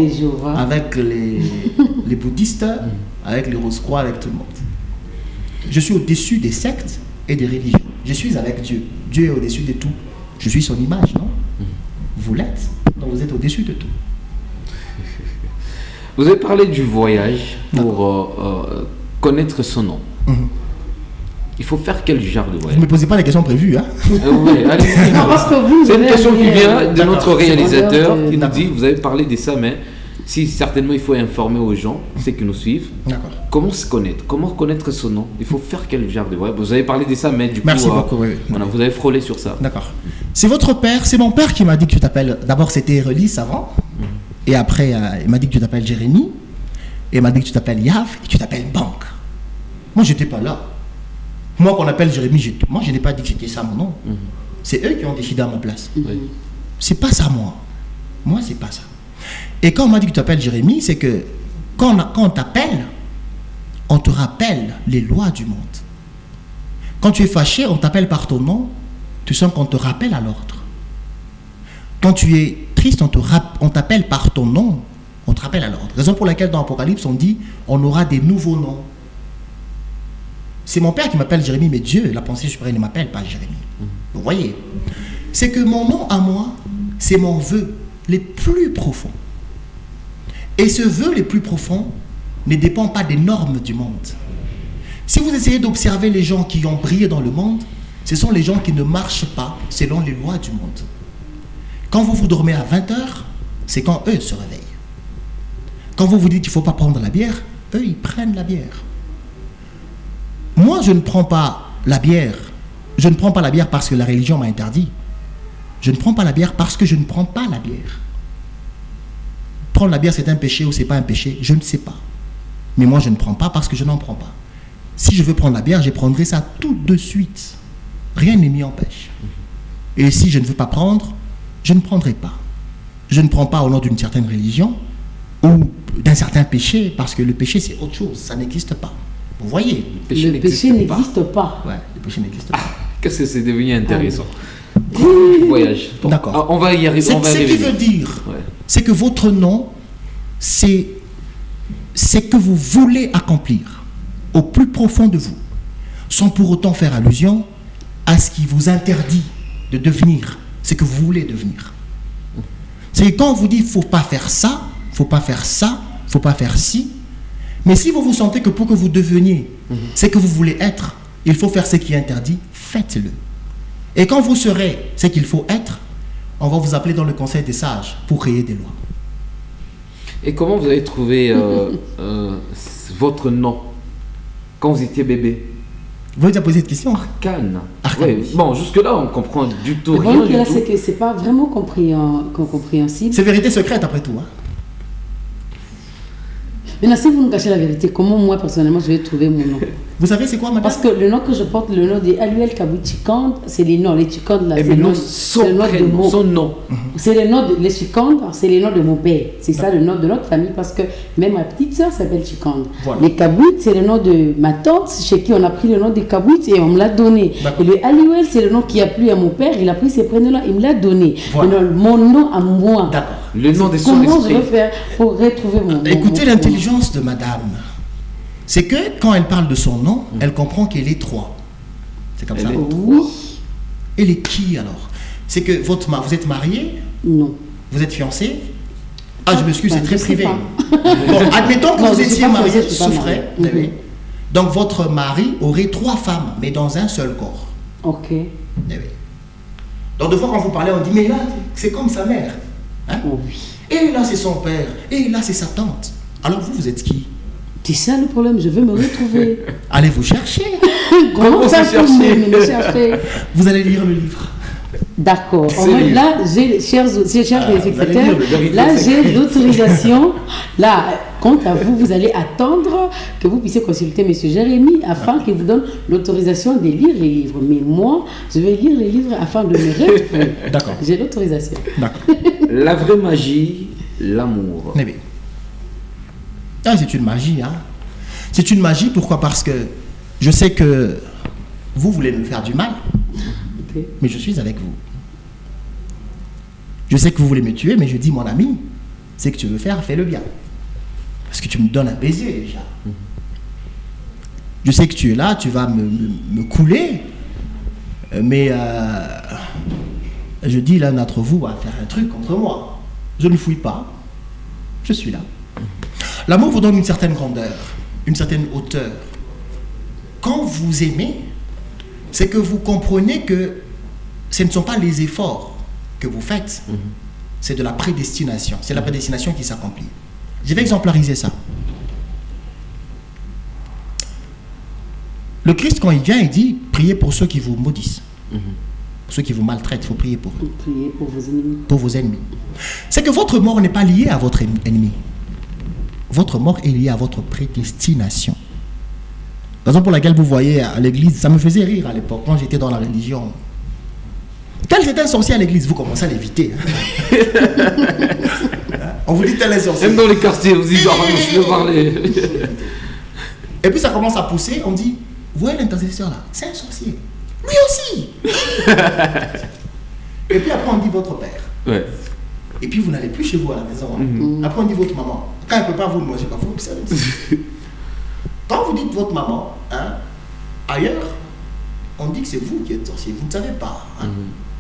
avec les bouddhistes, avec les rose-croix, avec tout le monde. Je suis au-dessus des sectes et des religions. Je suis avec Dieu. Dieu est au-dessus de tout. Je suis son image, non? Vous l'êtes. Donc vous êtes au-dessus de tout. Vous avez parlé du voyage pour connaître son nom. Il faut faire quel genre de Vous ne voyage? me posez pas les questions prévues, hein? Oui, allez-y. Non, parce que vous, C'est une vous question qui avez vient de D'accord. notre réalisateur C'est qui nous d'accord. dit, vous avez parlé de ça, mais si certainement il faut informer aux gens, ceux qui nous suivent, D'accord. comment se connaître? Comment connaître son nom? Il faut faire quel genre de voyage? Vous avez parlé de ça, mais du coup, Merci beaucoup, oui. voilà, vous avez frôlé sur ça. D'accord. C'est votre père, c'est mon père qui m'a dit que tu t'appelles. D'abord, c'était Relis avant. Et après, il m'a dit que tu t'appelles Jérémy. Et il m'a dit que tu t'appelles Yav et tu t'appelles Banque. Moi, j'étais pas là. Moi, qu'on appelle Jérémy, moi, je n'ai pas dit que c'était ça mon nom. C'est eux qui ont décidé à ma place. Oui. C'est pas ça, moi. Moi, c'est pas ça. Et quand on m'a dit que tu t'appelles Jérémy, c'est que quand on t'appelle, on te rappelle les lois du monde. Quand tu es fâché, on t'appelle par ton nom, tu sens qu'on te rappelle à l'ordre. Quand tu es triste, on t'appelle par ton nom, on te rappelle à l'ordre. Raison pour laquelle dans l'Apocalypse, on dit on aura des nouveaux noms. C'est mon père qui m'appelle Jérémy, mais Dieu, la pensée supérieure, ne m'appelle pas Jérémy. Vous voyez? C'est que mon nom à moi, c'est mon vœu le plus profond. Et ce vœu le plus profond ne dépend pas des normes du monde. Si vous essayez d'observer les gens qui ont brillé dans le monde, ce sont les gens qui ne marchent pas selon les lois du monde. Quand vous vous dormez à 20h, c'est quand eux se réveillent. Quand vous vous dites qu'il ne faut pas prendre la bière, eux, ils prennent la bière. Moi, je ne prends pas la bière. Je ne prends pas la bière parce que la religion m'a interdit. Je ne prends pas la bière parce que je ne prends pas la bière. Prendre la bière, c'est un péché ou c'est pas un péché, je ne sais pas. Mais moi, je ne prends pas parce que je n'en prends pas. Si je veux prendre la bière, je prendrai ça tout de suite. Rien ne m'y empêche. Et si je ne veux pas prendre, je ne prendrai pas. Je ne prends pas au nom d'une certaine religion ou d'un certain péché, parce que le péché, c'est autre chose. Ça n'existe pas. Vous voyez? Le péché n'existe pas. Ouais, le péché n'existe pas. Qu'est-ce que c'est devenu intéressant? Oui. Voyage. Bon, D'accord. On va y arriver. On va Ce qui arriver. veut dire, Ouais. c'est que votre nom, c'est ce que vous voulez accomplir au plus profond de vous, sans pour autant faire allusion à ce qui vous interdit de devenir ce que vous voulez devenir. C'est quand on vous dit, il ne faut pas faire ça, il ne faut pas faire ça, il ne faut pas faire ci, mais si vous vous sentez que pour que vous deveniez ce que vous voulez être, il faut faire ce qui est interdit, faites-le. Et quand vous serez ce qu'il faut être, on va vous appeler dans le conseil des sages pour créer des lois. Et comment vous avez trouvé votre nom quand vous étiez bébé? Vous avez déjà posé cette question? Cannes. Arcane, Ouais. oui. Bon, jusque-là, on comprend du tout Le rien. problème qu'il y a Du là, c'est tout. que c'est pas vraiment compréhensible. C'est vérité secrète après tout. Hein? Maintenant, si vous me cachez la vérité, comment moi, personnellement, je vais trouver mon nom? Vous savez c'est quoi, madame? Parce que le nom que je porte, le nom de Aluel Kabou Chikand, c'est les noms. Les Chikand, là, Eh c'est bien, le nom, non, c'est le nom de prénom, mon... son nom. C'est le nom de les Chikand, c'est le nom de mon père. C'est ça le nom de notre famille parce que même ma petite soeur s'appelle Chikand. Voilà. Les Kabouit, c'est le nom de ma tante chez qui on a pris le nom de Kabouit et on me l'a donné. D'accord. Et le Aluel, c'est le nom qui a plu à mon père, il a pris ces prénoms-là, il me l'a donné. Voilà. Maintenant, mon nom à moi. D'accord. Le nom de son Comment je esprit. vais faire pour retrouver mon Écoutez mon- l'intelligence de madame. C'est que quand elle parle de son nom, elle comprend qu'elle est trois. C'est comme Elle ça. est- Oui, Elle est qui alors? C'est que vous êtes marié? non. Vous êtes fiancé? Ah, je m'excuse, Bah, c'est très je sais privé. pas. Bon, admettons que Non, vous je suis étiez pas marié, fiancée, je suis pas souffrez. mariée. Oui. Donc votre mari aurait trois femmes, mais dans un seul corps. Ok. Eh oui. Donc des fois quand vous parlez, on dit, mais là, c'est comme sa mère. Hein? Oui. Et là, c'est son père. Et là, c'est sa tante. Alors vous êtes qui? C'est ça le problème, je veux me retrouver. Allez vous chercher. Comment ça, se pour chercher me chercher? Vous allez lire le livre. D'accord. C'est Au moins, libre. là, j'ai, chers téléspectateurs, allez lire le là, j'ai l'autorisation. Là, quant à vous, vous allez attendre que vous puissiez consulter M. Jérémy afin qu'il vous donne l'autorisation de lire les livres. Mais moi, je vais lire les livres afin de me retrouver. D'accord. J'ai l'autorisation. D'accord. La vraie magie, l'amour. Eh bien. Ah, c'est une magie, hein. C'est une magie, pourquoi? Parce que je sais que vous voulez me faire du mal, Ok. mais je suis avec vous. Je sais que vous voulez me tuer, mais je dis, mon ami, c'est que tu veux faire, fais le bien. Parce que tu me donnes un baiser déjà. Je sais que tu es là, tu vas me couler, Mais je dis, l'un d'entre vous va faire un truc contre moi. Je ne fouille pas. Je suis là. L'amour vous donne une certaine grandeur, une certaine hauteur. Quand vous aimez, c'est que vous comprenez que ce ne sont pas les efforts que vous faites, c'est de la prédestination. C'est la prédestination qui s'accomplit. Je vais exemplariser ça. Le Christ, quand il vient, il dit, priez pour ceux qui vous maudissent. Pour ceux qui vous maltraitent, il faut prier pour eux. Priez pour vos ennemis. Pour vos ennemis. C'est que votre mort n'est pas liée à votre ennemi. Votre mort est liée à votre prédestination. La raison pour laquelle vous voyez à l'église, ça me faisait rire à l'époque, quand j'étais dans la religion. Tel c'est un sorcier à l'église, vous commencez à l'éviter. On vous dit tel est sorcier. Même dans les quartiers, vous dites, je veux parler. Et puis ça commence à pousser, on dit, vous voyez l'intercesseur là, c'est un sorcier. Lui aussi. Et puis après on dit votre père. Ouais. Et puis vous n'allez plus chez vous à la maison. Après on dit votre maman. Quand elle ne peut pas vous le manger, vous savez. Quand vous dites votre maman, ailleurs, on dit que c'est vous qui êtes sorcier. Vous ne savez pas.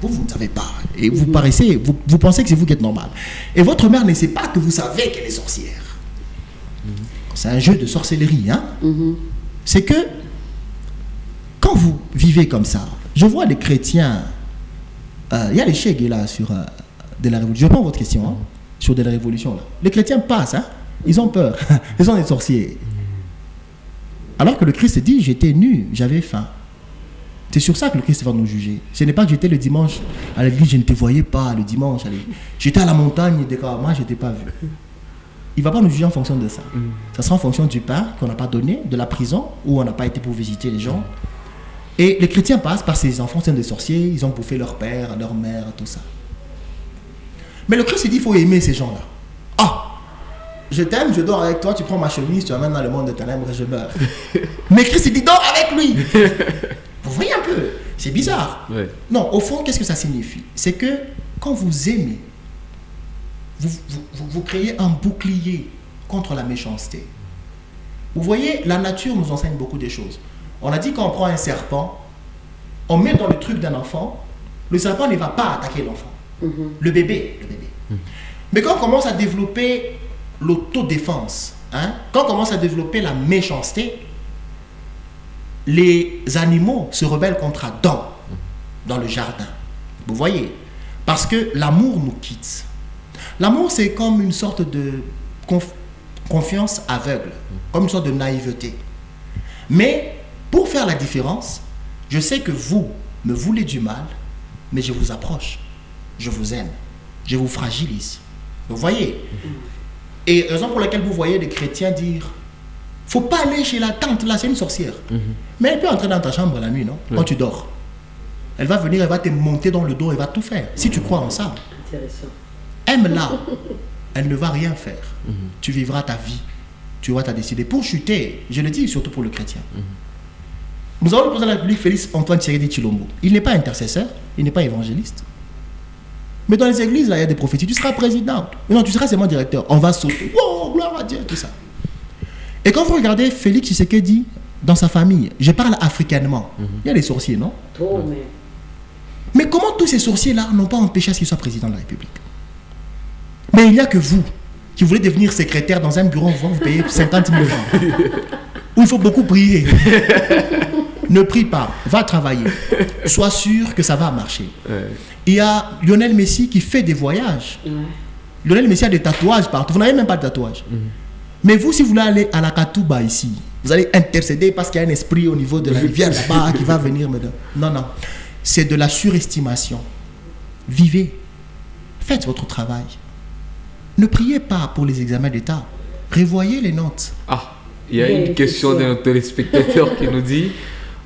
Vous ne savez pas. Et vous paraissez, vous pensez que c'est vous qui êtes normal. Et votre mère ne sait pas que vous savez qu'elle est sorcière. C'est un jeu de sorcellerie. C'est que quand vous vivez comme ça, je vois des chrétiens. Il y a les chèques là sur de la révolution. Je prends votre question sur de la révolution là. Les chrétiens passent, ils ont peur. Ils sont des sorciers. Alors que le Christ dit, j'étais nu, j'avais faim. C'est sur ça que le Christ va nous juger. Ce n'est pas que j'étais le dimanche à l'église, je ne te voyais pas le dimanche. J'étais à la montagne, moi je ne t'ai pas vu. Il ne va pas nous juger en fonction de ça. Ça sera en fonction du pain qu'on n'a pas donné, de la prison où on n'a pas été pour visiter les gens. Et les chrétiens passent par ces enfants, c'est des sorciers, ils ont bouffé leur père, leur mère, tout ça. Mais le Christ dit, il faut aimer ces gens-là. Je t'aime, je dors avec toi, tu prends ma chemise, tu m'amènes dans le monde de ténèbres et je meurs. Mais Christ dit, dors avec lui. Vous voyez un peu, c'est bizarre. Ouais. Non, au fond, qu'est-ce que ça signifie? C'est que quand vous aimez, vous créez un bouclier contre la méchanceté. Vous voyez, la nature nous enseigne beaucoup de choses. On a dit qu'on prend un serpent, on met dans le truc d'un enfant, le serpent ne va pas attaquer l'enfant. Le bébé. Mais quand on commence à développer l'autodéfense, quand on commence à développer la méchanceté, les animaux se rebellent contre Adam dans le jardin. Vous voyez? Parce que l'amour nous quitte. L'amour, c'est comme une sorte de confiance aveugle, comme une sorte de naïveté. Mais pour faire la différence, je sais que vous me voulez du mal, mais je vous approche, je vous aime, je vous fragilise. Vous voyez? Et raison pour laquelle vous voyez des chrétiens dire, faut pas aller chez la tante là, c'est une sorcière. Mais elle peut entrer dans ta chambre la nuit, non? Quand tu dors. Elle va venir, elle va te monter dans le dos, elle va tout faire. Si tu crois en ça, aime-la. Elle ne va rien faire. Tu vivras ta vie. Tu vas t'as décidé. Pour chuter, je le dis surtout pour le chrétien. Nous avons le président de la République, Félix Antoine Tshisekedi Tshilombo. Il n'est pas intercesseur, il n'est pas évangéliste. Mais dans les églises, là, il y a des prophéties. Tu seras président. Non, tu seras seulement directeur. On va sauter. Oh, gloire à Dieu, tout ça. Et quand vous regardez Félix Tshisekedi dans sa famille, je parle africainement. Il y a des sorciers, non? Mais comment tous ces sorciers-là n'ont pas empêché à ce qu'il soit président de la République? Mais il n'y a que vous qui voulez devenir secrétaire dans un bureau, vous payez 50 000 francs. Où il faut beaucoup prier. Ne prie pas, va travailler. Sois sûr que ça va marcher. Il y a Lionel Messi qui fait des voyages. Lionel Messi a des tatouages partout. Vous n'avez même pas de tatouage. Mais vous, si vous voulez aller à la Katouba ici, vous allez intercéder parce qu'il y a un esprit au niveau de la rivière là-bas qui va venir me donner. Non, non. C'est de la surestimation. Vivez. Faites votre travail. Ne priez pas pour les examens d'État. Revoyez les notes. Il y a une question de notre téléspectateur qui nous dit: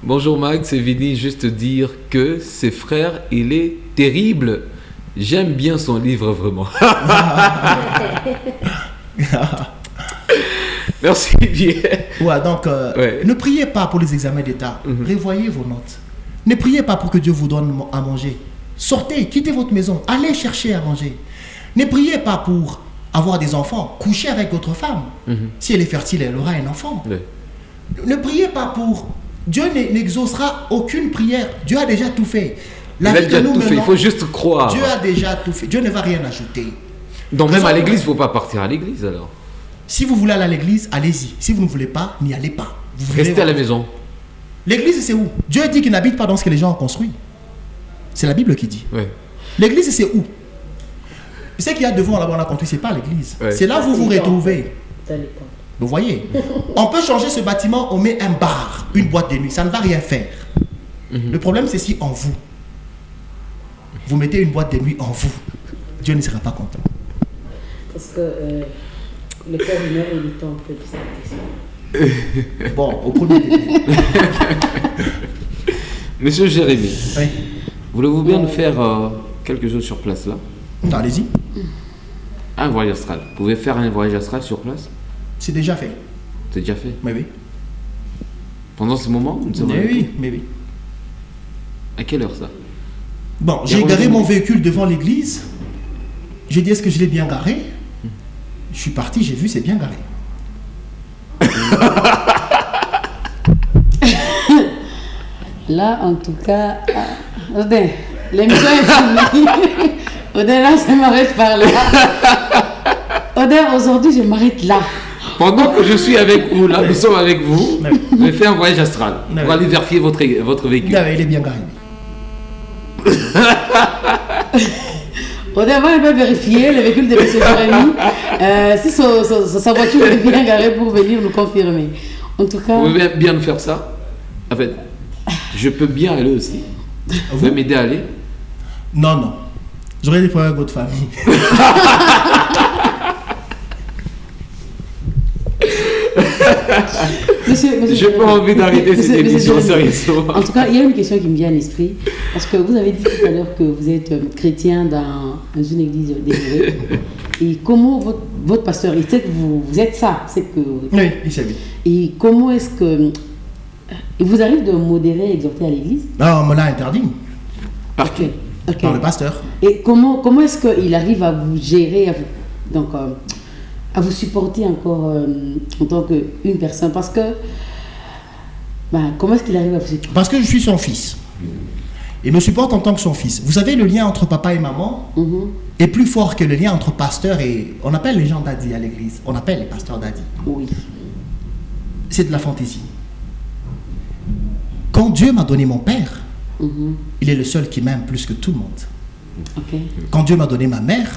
bonjour Max, c'est Vini, juste dire que ses frères, il est terrible. J'aime bien son livre, vraiment. Merci bien. Ouais, donc, ne priez pas pour les examens d'État. Revoyez vos notes. Ne priez pas pour que Dieu vous donne à manger. Sortez, quittez votre maison, allez chercher à manger. Ne priez pas pour avoir des enfants. Couchez avec votre femme. Si elle est fertile, elle aura un enfant. Ne priez pas pour Dieu n'exaucera aucune prière. Dieu a déjà tout fait. Il a déjà tout fait, il faut juste croire. Dieu a déjà tout fait. Dieu ne va rien ajouter. Donc même à l'église, il ne faut pas partir à l'église alors. Si vous voulez aller à l'église, allez-y. Si vous ne voulez pas, n'y allez pas. Restez à la maison. L'église, c'est où? Dieu dit qu'il n'habite pas dans ce que les gens ont construit. C'est la Bible qui dit. Ouais. L'église, c'est où? Ce qu'il y a devant là-bas, on a construit, ce n'est pas l'église. Ouais. C'est là où vous vous retrouvez. Ça dépend. Vous voyez, on peut changer ce bâtiment, on met un bar, une boîte de nuit, ça ne va rien faire. Le problème, c'est si en vous, vous mettez une boîte de nuit en vous, Dieu ne sera pas content. Parce que le cœur humain est le temple du Saint-Esprit. Bon, au premier début. Monsieur Jérémy, Oui. voulez-vous bien nous faire quelque chose sur place là? Allez-y, Un voyage astral. Vous pouvez faire un voyage astral sur place? c'est déjà fait. C'est déjà fait. Mais oui. Pendant ce moment, nous sommes Mais avec oui, vous. mais oui. À quelle heure ça? Bon, j'ai garé mon véhicule devant l'église. J'ai dit, est-ce que je l'ai bien garé? Je suis parti, j'ai vu, c'est bien garé. Là, en tout cas, Odin, l'émission est finie. Odin, là, je m'arrête par là. Odin, aujourd'hui, je m'arrête là. Pendant que je suis avec vous, là, nous sommes avec vous, Oui. vous avez fait un voyage astral Oui. pour aller vérifier votre véhicule. Il est bien garé. Odin va un peu vérifier le véhicule de M. Jérémy, si sa voiture est bien garée pour venir nous confirmer. En tout cas, Vous pouvez bien nous faire ça? En fait, je peux bien aller aussi. Vous pouvez m'aider à aller? Non, non. J'aurais des problèmes avec votre famille. monsieur, J'ai pas envie d'arrêter cette Monsieur émission, Jérémy, sérieusement. En tout cas, il y a une question qui me vient à l'esprit. Parce que vous avez dit tout à l'heure que vous êtes chrétien dans une église délivrée. Et comment votre pasteur, il sait que vous êtes ça, c'est que... Oui, il sait bien. Et comment est-ce que... Il vous arrive de modérer et exhorter à l'église? Non, on me l'a interdit Par qui? Ok. par le pasteur. Et comment est-ce qu'il arrive à vous gérer, à vous supporter encore en tant qu'une personne? Parce que, comment est-ce qu'il arrive à vous supporter? Parce que je suis son fils. Il me supporte en tant que son fils. Vous savez, le lien entre papa et maman est plus fort que le lien entre pasteur et... On appelle les gens daddy à l'église. On appelle les pasteurs daddy. Oui. C'est de la fantaisie. Quand Dieu m'a donné mon père, il est le seul qui m'aime plus que tout le monde. Ok. Quand Dieu m'a donné ma mère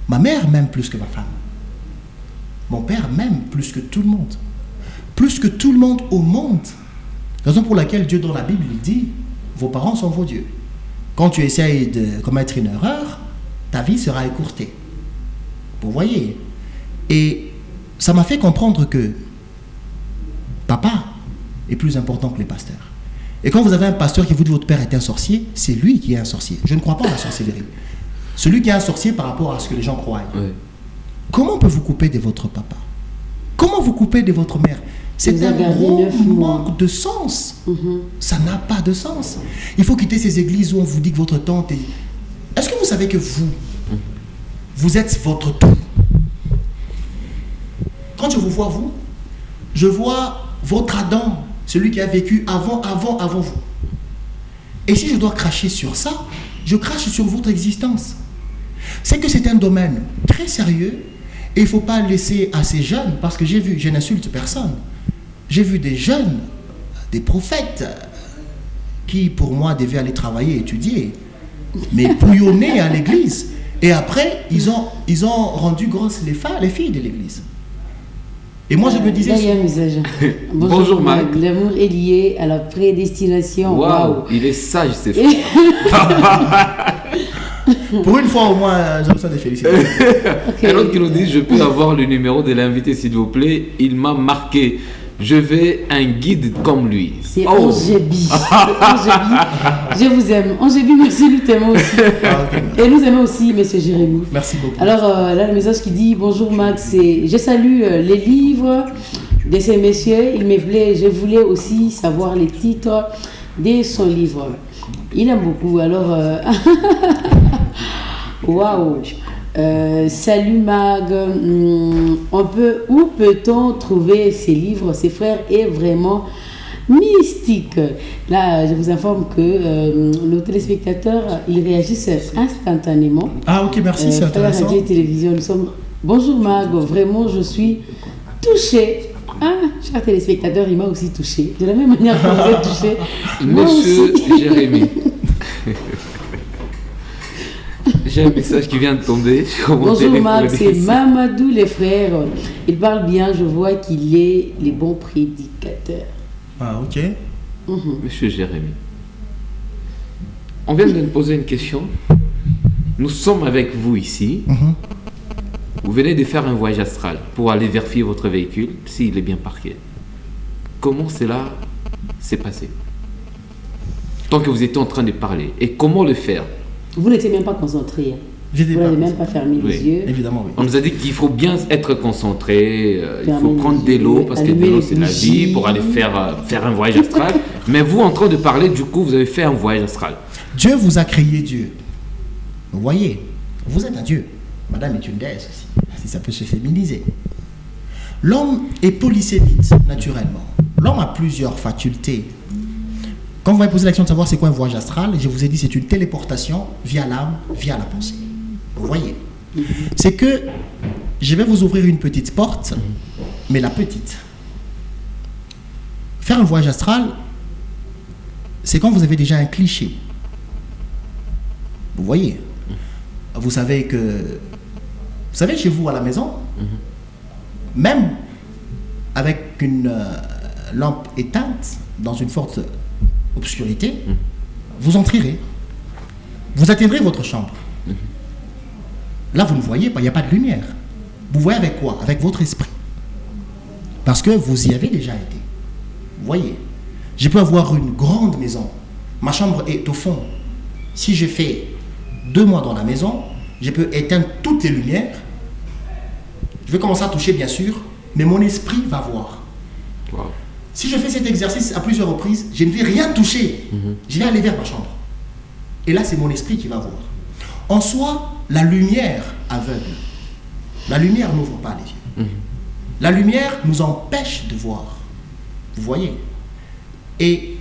m'aime plus que ma femme. Mon père m'aime plus que tout le monde. Plus que tout le monde au monde. Raison pour laquelle Dieu dans la Bible, il dit, vos parents sont vos dieux. Quand tu essayes de commettre une erreur, ta vie sera écourtée. Vous voyez. Et ça m'a fait comprendre que papa est plus important que les pasteurs. Et quand vous avez un pasteur qui vous dit votre père est un sorcier, c'est lui qui est un sorcier. Je ne crois pas à la sorcellerie. Celui qui est un sorcier par rapport à ce que les gens croient. Ouais. Comment on peut vous couper de votre papa? Comment vous couper de votre mère? C'est Vous un avez gardé gros 9 mois. manque de sens. Ça n'a pas de sens. Il faut quitter ces églises où on vous dit que votre tante est... Est-ce que vous savez que vous êtes votre tout? Quand je vous vois, vous, je vois votre Adam, celui qui a vécu avant vous. Et si je dois cracher sur ça, je crache sur votre existence. C'est que c'est un domaine très sérieux et il ne faut pas laisser à ces jeunes, parce que j'ai vu, je n'insulte personne, j'ai vu des jeunes, des prophètes, qui pour moi devaient aller travailler, étudier, mais bouillonner à l'église. Et après, ils ont rendu grosses les filles de l'église. Et moi, je me disais... Là, il y a un message. Bonjour, Mike. L'amour est lié à la prédestination. Waouh, il est sage, c'est frère. Pour une fois au moins, j'ai reçu des félicitations. Ok. Un autre qui nous dit, je peux avoir le numéro de l'invité s'il vous plaît. Il m'a marqué. Je veux un guide comme lui. C'est Oh. Angébi. Je vous aime. Angébi, merci, nous t'aimons aussi. Ah, ok. Et nous aimons aussi, monsieur Jérémy. Merci beaucoup. Alors là, le message qui dit bonjour Max, je salue les livres de ces messieurs. Il me plaît, je voulais aussi savoir les titres de son livre. Il aime beaucoup. Alors, waouh. Salut Mag. Où peut-on trouver ces livres? Ces frères est vraiment mystique. Là, je vous informe que nos téléspectateurs, ils réagissent instantanément. Ah ok, merci, c'est intéressant. Radio et télévision, nous sommes... Bonjour Mag, vraiment je suis touchée. Ah, cher téléspectateur, il m'a aussi touché. De la même manière que vous êtes touché. Monsieur Jérémy. J'ai un message qui vient de tomber sur mon Bonjour téléphone. Mag, c'est Mamadou les frères. Il parle bien, je vois qu'il est les bons prédicateurs. Ah ok. Monsieur Jérémy, on vient de me poser une question. Nous sommes avec vous ici. Vous venez de faire un voyage astral pour aller vérifier votre véhicule s'il est bien parqué. Comment cela s'est passé? Tant que vous étiez en train de parler. Et comment le faire? Vous n'étiez même pas concentré. J'étais Vous pas n'avez même pas fermé Oui. les yeux. Évidemment, oui. On nous a dit qu'il faut bien être concentré, il faut Fermer prendre les de l'eau yeux, parce que de allumer l'eau les c'est la bougies. vie pour aller faire un voyage astral. Mais vous, en train de parler, du coup, vous avez fait un voyage astral. Dieu vous a créé Dieu. Vous voyez, vous êtes un Dieu. Madame est une déesse aussi, si ça peut se féminiser. L'homme est polysémite, naturellement. L'homme a plusieurs facultés. Quand vous m'avez posé la question de savoir c'est quoi un voyage astral, je vous ai dit c'est une téléportation via l'âme, via la pensée. Vous voyez, c'est que je vais vous ouvrir une petite porte, mais la petite. Faire un voyage astral, c'est quand vous avez déjà un cliché. Vous voyez, vous savez chez vous à la maison, même avec une lampe éteinte dans une forte obscurité, vous entrerez, vous atteindrez votre chambre. Là, vous ne voyez pas, il n'y a pas de lumière. Vous voyez avec quoi? Avec votre esprit. Parce que vous y avez déjà été. Vous voyez, je peux avoir une grande maison, ma chambre est au fond. Si je fais 2 mois dans la maison, je peux éteindre toutes les lumières. Je vais commencer à toucher, bien sûr, mais mon esprit va voir. Wow. Si je fais cet exercice à plusieurs reprises, je ne vais rien toucher. Je vais aller vers ma chambre. Et là, c'est mon esprit qui va voir. En soi, la lumière aveugle. La lumière n'ouvre pas les yeux. La lumière nous empêche de voir. Vous voyez? Et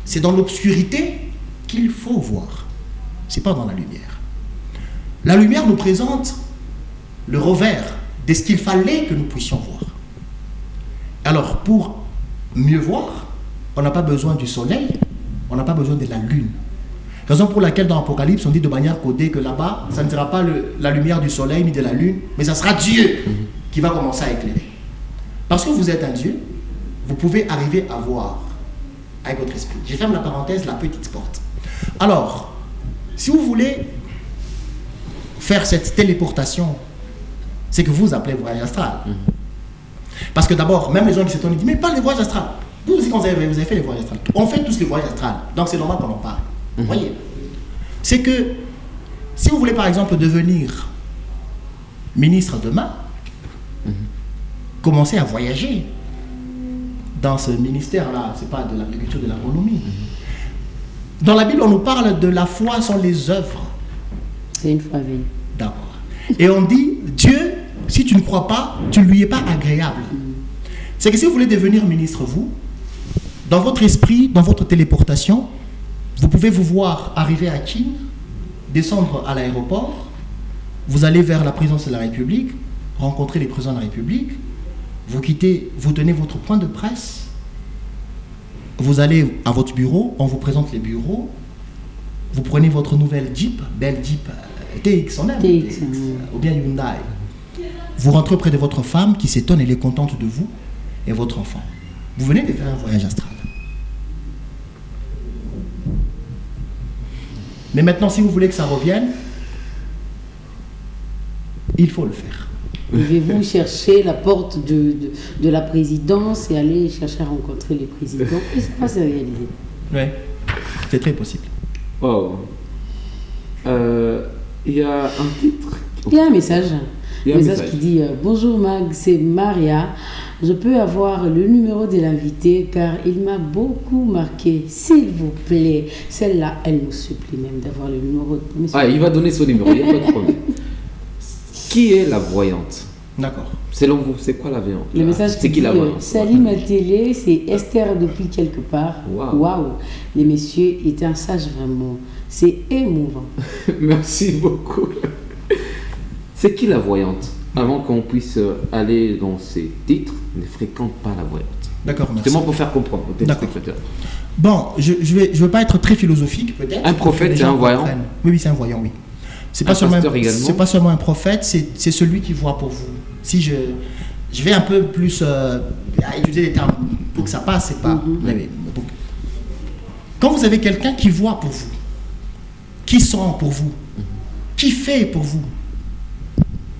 c'est dans l'obscurité qu'il faut voir. Ce n'est pas dans la lumière. La lumière nous présente le revers de ce qu'il fallait que nous puissions voir. Alors, pour mieux voir, on n'a pas besoin du soleil, on n'a pas besoin de la lune. Raison pour laquelle dans l'Apocalypse, on dit de manière codée que là-bas, ça ne sera pas la lumière du soleil ni de la lune, mais ça sera Dieu qui va commencer à éclairer. Parce que vous êtes un Dieu, vous pouvez arriver à voir avec votre esprit. Je ferme la parenthèse, la petite porte. Alors, si vous voulez faire cette téléportation, c'est que vous appelez voyage astral. Parce que d'abord, même les gens qui s'étonnent, ils disent, mais pas les voyages astrales. Vous aussi, quand vous avez fait les voyages astrales, on fait tous les voyages astrales. Donc c'est normal qu'on en parle. Vous voyez? C'est que si vous voulez par exemple devenir ministre demain, commencez à voyager dans ce ministère-là. C'est pas de l'agriculture, de l'agronomie. Dans la Bible, on nous parle de la foi sans les œuvres. C'est une fois veille. D'accord. Et on dit, Dieu, si tu ne crois pas, tu ne lui es pas agréable. C'est que si vous voulez devenir ministre, vous, dans votre esprit, dans votre téléportation, vous pouvez vous voir arriver à Chine, descendre à l'aéroport, vous allez vers la présidence de la République, rencontrer les présidents de la République, vous quittez, vous tenez votre point de presse, vous allez à votre bureau, on vous présente les bureaux, vous prenez votre nouvelle Jeep, belle Jeep TX, on aime, TX, ou bien Hyundai. Vous rentrez auprès de votre femme qui s'étonne, elle est contente de vous et votre enfant. Vous venez de faire un voyage astral. Mais maintenant, si vous voulez que ça revienne, il faut le faire. Devez-vous chercher la porte de la présidence et aller chercher à rencontrer les présidents et ça va se réaliser. Oui, c'est très possible. Wow. Il y a un titre. Il y a un message. Il y a un message qui dit bonjour Mag, c'est Maria. Je peux avoir le numéro de l'invité car il m'a beaucoup marqué. S'il vous plaît. Celle-là, elle nous supplie même d'avoir le numéro de monsieur. Ah, il va donner son numéro, il n'y a pas de problème. Qui est la voyante? D'accord. Selon vous, c'est quoi la voyante? Le message c'est qui la voyante? Salut ma télé, c'est Esther depuis quelque part. Waouh. Les messieurs étaient un sage vraiment. C'est émouvant. Merci beaucoup. C'est qui la voyante? Avant qu'on puisse aller dans ces titres, ne fréquente pas la voyante. D'accord, merci. C'est moi pour faire comprendre aux téléspectateurs. Bon, je veux pas être très philosophique peut-être. Un prophète, c'est un voyant? Oui, c'est un voyant, oui. C'est pas seulement un prophète, c'est celui qui voit pour vous. Si je vais un peu plus utiliser les termes pour que ça passe, c'est pas. Quand vous avez quelqu'un qui voit pour vous, qui sent pour vous, qui fait pour vous,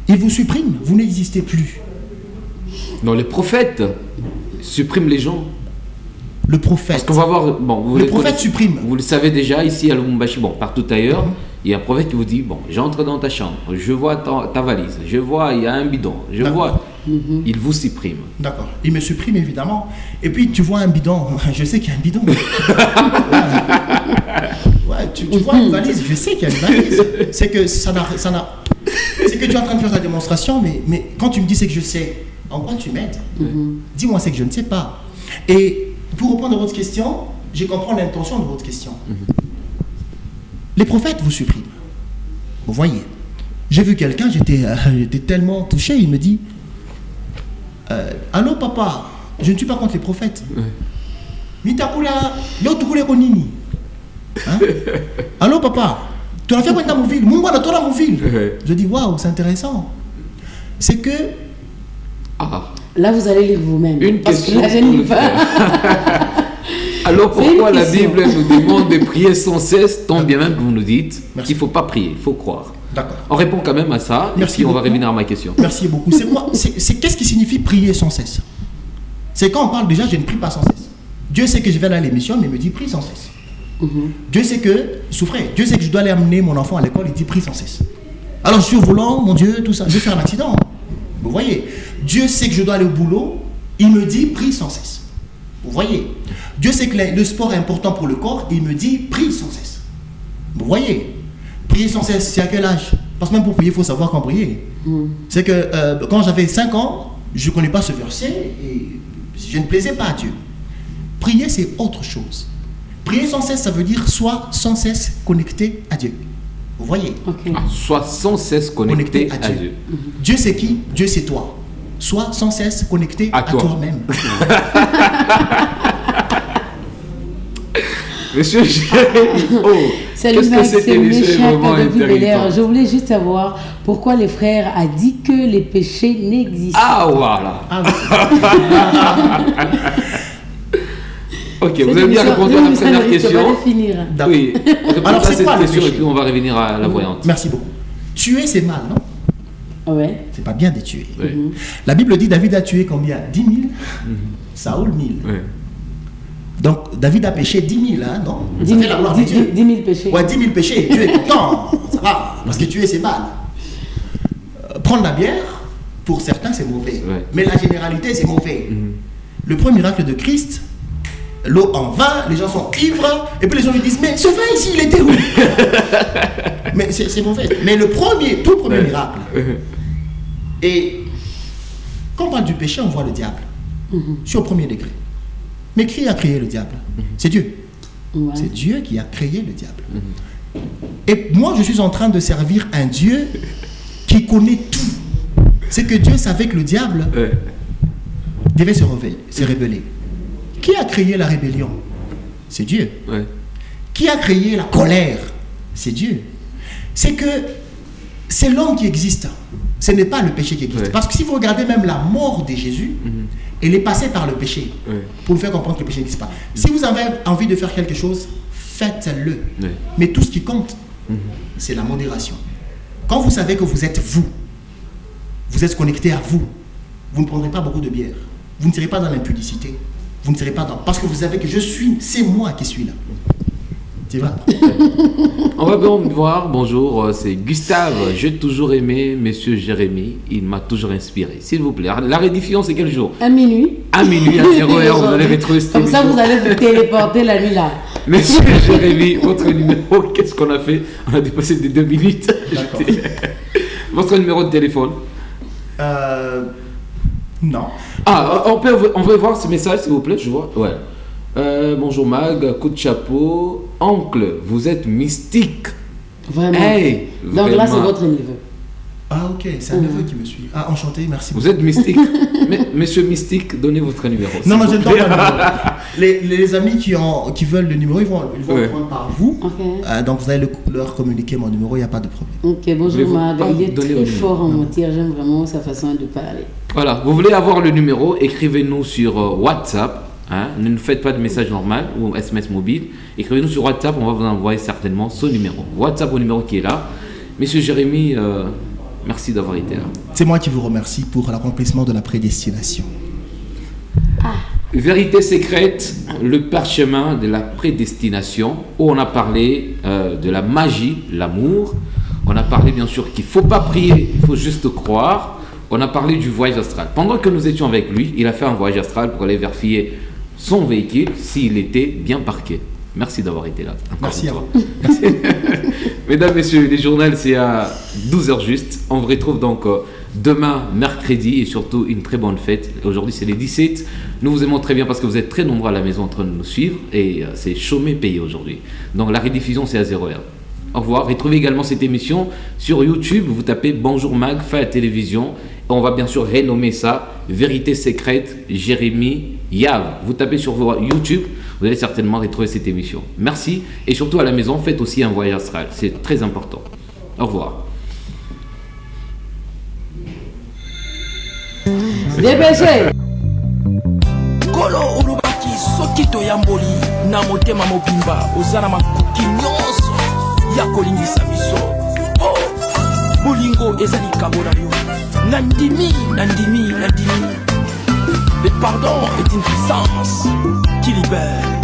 il vous supprime, vous n'existez plus. Non, les prophètes suppriment les gens. Le prophète. Parce qu'on va voir. Bon, le prophète supprime. Vous le savez déjà, ici à Lubumbashi, partout ailleurs, il y a un prophète qui vous dit, bon, j'entre dans ta chambre, je vois ta valise, je vois, il y a un bidon, je vois. Il vous supprime. D'accord. Il me supprime évidemment. Et puis tu vois un bidon, je sais qu'il y a un bidon. Ouais, tu vois une valise, je sais qu'il y a une valise. C'est que ça n'a. C'est que tu es en train de faire ta démonstration, mais quand tu me dis c'est que je sais, en quoi tu m'aides? Dis-moi c'est que je ne sais pas. Et pour répondre à votre question, je comprends l'intention de votre question. Les prophètes vous suppriment. Vous voyez. J'ai vu quelqu'un, j'étais tellement touché, il me dit allô papa, je ne suis pas contre les prophètes. Allô papa, tu as fait quoi dans mon ville? Je dis waouh, c'est intéressant. C'est que. Là, vous allez lire vous-même. Une parce question. Que là, je ne lis pas. Alors pourquoi la Bible nous demande de prier sans cesse, tant bien même que vous nous dites qu'il ne faut pas prier, il faut croire? D'accord. On répond quand même à ça. Merci. Et puis on va revenir à ma question. Merci beaucoup. Qu'est-ce qui signifie prier sans cesse? C'est quand on parle déjà, je ne prie pas sans cesse. Dieu sait que je vais aller à l'émission, mais il me dit prie sans cesse. Dieu sait que, souffrez, Dieu sait que je dois aller amener mon enfant à l'école, il dit prie sans cesse. Alors je suis au volant, mon Dieu, tout ça, je vais faire un accident. Vous voyez, Dieu sait que je dois aller au boulot, il me dit prie sans cesse. Vous voyez, Dieu sait que le sport est important pour le corps, il me dit prie sans cesse. Vous voyez, prier sans cesse, c'est à quel âge? Parce que même pour prier, il faut savoir quand prier. C'est que quand j'avais 5 ans, je ne connais pas ce verset et je ne plaisais pas à Dieu. Prier, c'est autre chose. Prier sans cesse, ça veut dire soit sans cesse connecté à Dieu. Vous voyez? Soit sans cesse connecté à Dieu. Dieu c'est qui? Dieu c'est toi. Sois sans cesse connecté à toi-même. Monsieur Salut Max, c'est Méchac depuis Bel Air. Je voulais juste savoir pourquoi les frères a dit que les péchés n'existent pas. Voilà. Ok, vous avez bien répondu à la première question. Oui, alors c'est quoi cette question et puis on va revenir à la voyante. Merci beaucoup. Tuer c'est mal, non? Ouais. C'est pas bien de tuer. La Bible dit David a tué combien? 10 000. Saoul 1000. Donc David a péché 10 000, hein, non? 10 000 péchés. Ouais, 10 000 péchés. Tuer, non, ça va, parce que tuer c'est mal. Prendre la bière, pour certains c'est mauvais. Mais la généralité c'est mauvais. Le premier miracle de Christ, l'eau en vin, les gens sont ivres, et puis les gens lui disent mais ce vin ici il était où? Mais c'est mauvais. Mais le tout premier miracle. Et quand on parle du péché, on voit le diable. C'est au premier degré. Mais qui a créé le diable? C'est Dieu. C'est Dieu qui a créé le diable. Et moi, je suis en train de servir un Dieu qui connaît tout. C'est que Dieu savait que le diable devait se révéler. Qui a créé la rébellion? C'est Dieu. Qui a créé la colère? C'est Dieu. C'est que c'est l'homme qui existe. Ce n'est pas le péché qui existe. Parce que si vous regardez même la mort de Jésus, elle est passée par le péché. Pour vous faire comprendre que le péché n'existe pas. Si vous avez envie de faire quelque chose, faites-le. Mais tout ce qui compte, c'est la modération. Quand vous savez que vous êtes vous êtes connecté à vous ne prendrez pas beaucoup de bière. Vous ne serez pas dans l'impudicité. Vous ne serez pas dans... Parce que vous savez que c'est moi qui suis là. C'est vrai. On va bien voir, bonjour, c'est Gustave. J'ai toujours aimé Monsieur Jérémy, il m'a toujours inspiré. S'il vous plaît, la rediffusion c'est quel jour? À minuit. À minuit, à 0h, vous allez retrouver cette Comme ça, vous allez vous téléporter la nuit là. Monsieur Jérémy, votre numéro, qu'est-ce qu'on a fait? On a dépassé des 2 minutes. Votre numéro de téléphone? Non. Ah, on peut voir ce message, s'il vous plaît, je vois. Ouais. Bonjour Mag, coup de chapeau. Oncle, vous êtes mystique. Vraiment. Hey, Donc là, c'est vraiment. votre neveu. Ah ok, c'est un neveu qui me suit. Ah enchanté, merci beaucoup. Vous êtes mystique. Monsieur Mystique, donnez votre numéro. Non, moi s'il je ne vous donne plaît. pas le numéro. Les amis qui veulent le numéro, ils vont Ouais. le prendre par vous. Ok. Donc vous allez leur communiquer mon numéro, il n'y a pas de problème. Ok, bonjour Voulez-vous Mag. pas Il est donner très au fort en numéro? matière. J'aime vraiment sa façon de parler. Voilà, vous voulez avoir le numéro, écrivez-nous sur WhatsApp. Hein, ne nous faites pas de message normal ou SMS mobile. Écrivez-nous sur WhatsApp, on va vous envoyer certainement ce numéro. WhatsApp au numéro qui est là. Monsieur Jérémy, merci d'avoir été là. C'est moi qui vous remercie pour l'accomplissement de la prédestination. Vérité secrète, le parchemin de la prédestination, où on a parlé de la magie, l'amour. On a parlé bien sûr qu'il ne faut pas prier, il faut juste croire. On a parlé du voyage astral. Pendant que nous étions avec lui, il a fait un voyage astral pour aller vérifier son véhicule s'il était bien parqué. Merci d'avoir été là. Encore Merci une à fois. vous. Mesdames, messieurs, les journaux, c'est à 12h juste. On vous retrouve donc demain, mercredi, et surtout une très bonne fête. Aujourd'hui, c'est les 17. Nous vous aimons très bien parce que vous êtes très nombreux à la maison en train de nous suivre et c'est chômé payé aujourd'hui. Donc la rediffusion, c'est à 0h. Au revoir. Retrouvez également cette émission sur YouTube. Vous tapez Bonjour Mag, fait à télévision. Et on va bien sûr renommer ça Vérité secrète, Jérémy Yav. Vous tapez sur YouTube, vous allez certainement retrouver cette émission. Merci. Et surtout à la maison, faites aussi un voyage astral. C'est très important. Au revoir. Dépêchez. kolo olobaki soki toyamboli na motema mobimba oza na makoki nyonso ya kolingisa biso o bolingo eza likambo na yo nandimi. Le pardon est une puissance qui libère.